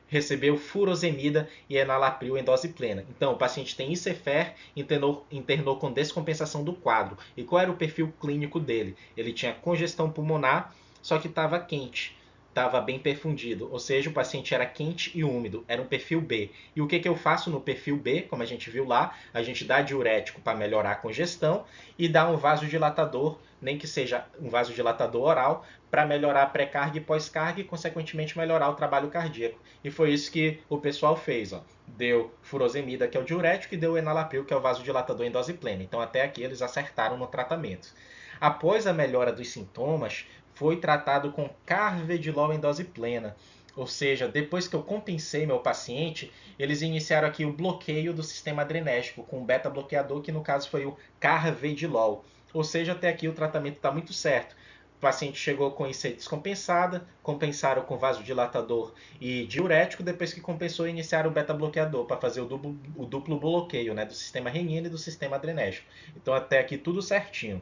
Recebeu furosemida e enalapril em dose plena. Então, o paciente tem ICFER, internou com descompensação do quadro. E qual era o perfil clínico dele? Ele tinha congestão pulmonar, só que estava quente, estava bem perfundido, ou seja, o paciente era quente e úmido, era um perfil B. E o que eu faço no perfil B, como a gente viu lá? A gente dá diurético para melhorar a congestão e dá um vasodilatador, nem que seja um vasodilatador oral, para melhorar a pré-carga e pós-carga e, consequentemente, melhorar o trabalho cardíaco. E foi isso que o pessoal fez. Ó. Deu furosemida, que é o diurético, e deu enalapril, que é o vasodilatador em dose plena. Então, até aqui, eles acertaram no tratamento. Após a melhora dos sintomas, foi tratado com carvedilol em dose plena. Ou seja, depois que eu compensei meu paciente, eles iniciaram aqui o bloqueio do sistema adrenérgico com um beta-bloqueador, que no caso foi o carvedilol. Ou seja, até aqui o tratamento está muito certo. O paciente chegou com IC descompensada, compensaram com vasodilatador e diurético, depois que compensou, iniciaram o beta-bloqueador para fazer o duplo bloqueio, né, do sistema renina e do sistema adrenérgico. Então, até aqui tudo certinho.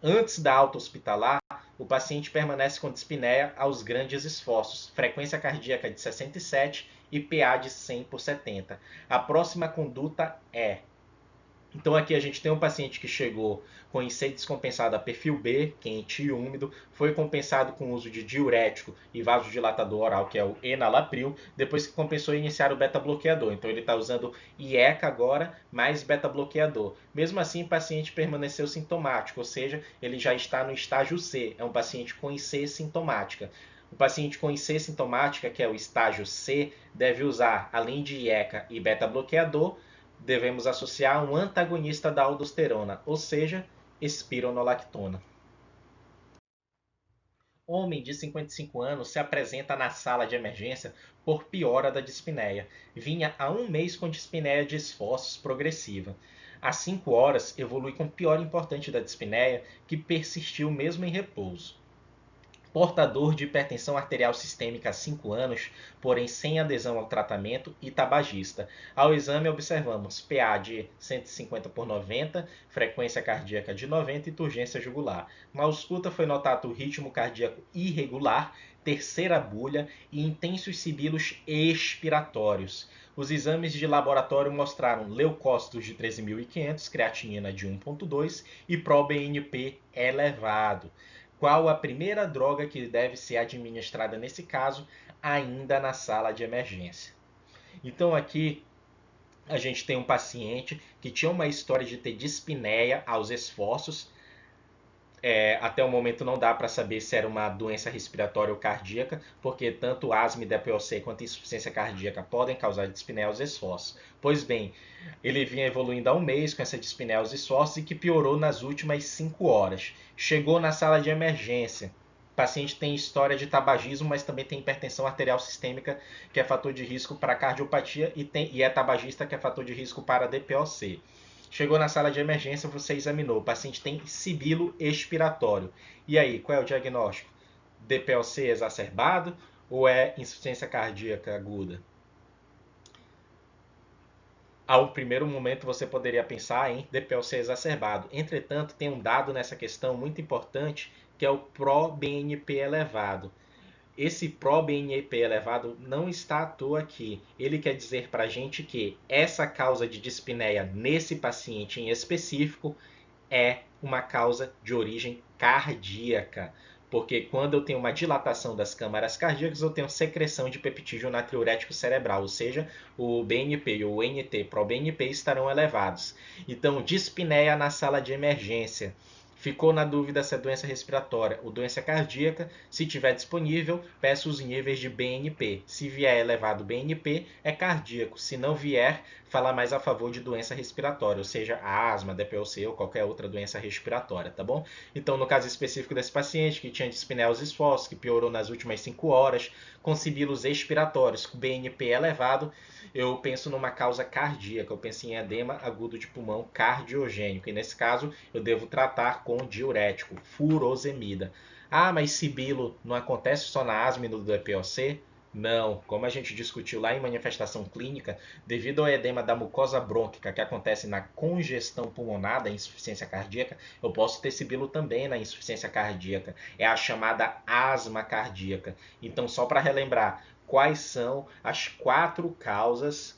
Antes da alta hospitalar, o paciente permanece com dispneia aos grandes esforços, frequência cardíaca de 67 e PA de 100 por 70. A próxima conduta é Então aqui a gente tem um paciente que chegou com IC descompensado a perfil B, quente e úmido, foi compensado com o uso de diurético e vasodilatador oral, que é o enalapril, depois que compensou iniciar o beta-bloqueador. Então ele está usando IECA agora, mais beta-bloqueador. Mesmo assim, o paciente permaneceu sintomático, ou seja, ele já está no estágio C, é um paciente com IC sintomática. O paciente com IC sintomática, que é o estágio C, deve usar, além de IECA e beta-bloqueador, devemos associar um antagonista da aldosterona, ou seja, espironolactona. Homem de 55 anos se apresenta na sala de emergência por piora da dispneia. Vinha há um mês com dispneia de esforços progressiva. Às 5 horas, evolui com piora importante da dispneia, que persistiu mesmo em repouso. Portador de hipertensão arterial sistêmica há 5 anos, porém sem adesão ao tratamento e tabagista. Ao exame observamos PA de 150 por 90, frequência cardíaca de 90 e turgência jugular. Na ausculta foi notado ritmo cardíaco irregular, terceira bulha e intensos sibilos expiratórios. Os exames de laboratório mostraram leucócitos de 13.500, creatinina de 1,2 e proBNP elevado. Qual a primeira droga que deve ser administrada nesse caso, ainda na sala de emergência? Então aqui a gente tem um paciente que tinha uma história de ter dispneia aos esforços. Até o momento não dá para saber se era uma doença respiratória ou cardíaca, porque tanto asma e DPOC quanto insuficiência cardíaca podem causar dispneia aos esforços. Pois bem, ele vinha evoluindo há um mês com essa dispneia aos esforços e que piorou nas últimas 5 horas. Chegou na sala de emergência. O paciente tem história de tabagismo, mas também tem hipertensão arterial sistêmica, que é fator de risco para cardiopatia, e é tabagista, que é fator de risco para DPOC. Chegou na sala de emergência, você examinou. O paciente tem sibilo expiratório. E aí, qual é o diagnóstico? DPLC exacerbado ou é insuficiência cardíaca aguda? Ao primeiro momento você poderia pensar em DPLC exacerbado. Entretanto, tem um dado nessa questão muito importante, que é o ProBNP elevado. Esse ProBNP elevado não está à toa aqui. Ele quer dizer para a gente que essa causa de dispneia nesse paciente em específico é uma causa de origem cardíaca. Porque quando eu tenho uma dilatação das câmaras cardíacas, eu tenho secreção de peptídeo natriurético cerebral, ou seja, o BNP e o NT-proBNP estarão elevados. Então, dispneia na sala de emergência. Ficou na dúvida se é doença respiratória ou doença cardíaca. Se tiver disponível, peço os níveis de BNP. Se vier elevado BNP, é cardíaco. Se não vier, fala mais a favor de doença respiratória, ou seja, asma, DPOC ou qualquer outra doença respiratória, tá bom? Então, no caso específico desse paciente que tinha dispneia aos esforços, que piorou nas últimas 5 horas, com sibilos expiratórios, com BNP elevado, eu penso numa causa cardíaca, eu penso em edema agudo de pulmão cardiogênico, e nesse caso eu devo tratar com diurético, furosemida. Ah, mas sibilo não acontece só na asma e no DPOC? Não, como a gente discutiu lá em manifestação clínica, devido ao edema da mucosa brônquica que acontece na congestão pulmonar da insuficiência cardíaca, eu posso ter sibilo também na insuficiência cardíaca. É a chamada asma cardíaca. Então, só para relembrar, quais são as quatro causas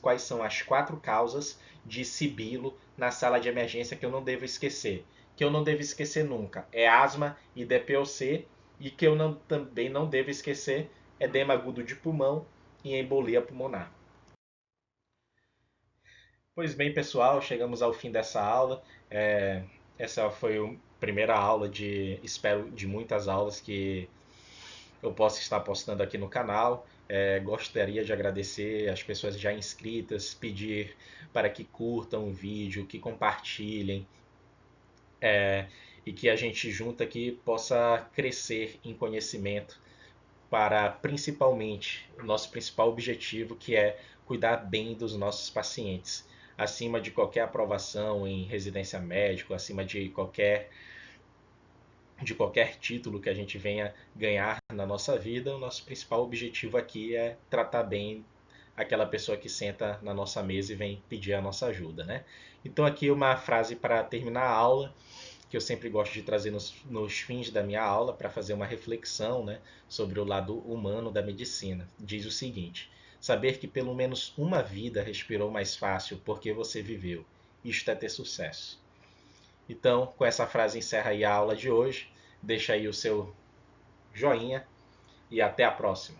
de sibilo na sala de emergência que eu não devo esquecer? Que eu não devo esquecer nunca é asma e DPOC, e que eu também não devo esquecer edema agudo de pulmão e embolia pulmonar. Pois bem, pessoal, chegamos ao fim dessa aula. Essa foi a primeira aula espero, de muitas aulas que eu possa estar postando aqui no canal. Gostaria de agradecer as pessoas já inscritas, pedir para que curtam o vídeo, que compartilhem, e que a gente junto aqui possa crescer em conhecimento para principalmente o nosso principal objetivo, que é cuidar bem dos nossos pacientes, acima de qualquer aprovação em residência médica, acima de qualquer título que a gente venha ganhar na nossa vida. O nosso principal objetivo aqui é tratar bem aquela pessoa que senta na nossa mesa e vem pedir a nossa ajuda, né? Então aqui uma frase para terminar a aula, que eu sempre gosto de trazer nos fins da minha aula para fazer uma reflexão, né, sobre o lado humano da medicina. Diz o seguinte: saber que pelo menos uma vida respirou mais fácil porque você viveu. isto é ter sucesso. Então, com essa frase encerra aí a aula de hoje. Deixa aí o seu joinha e até a próxima.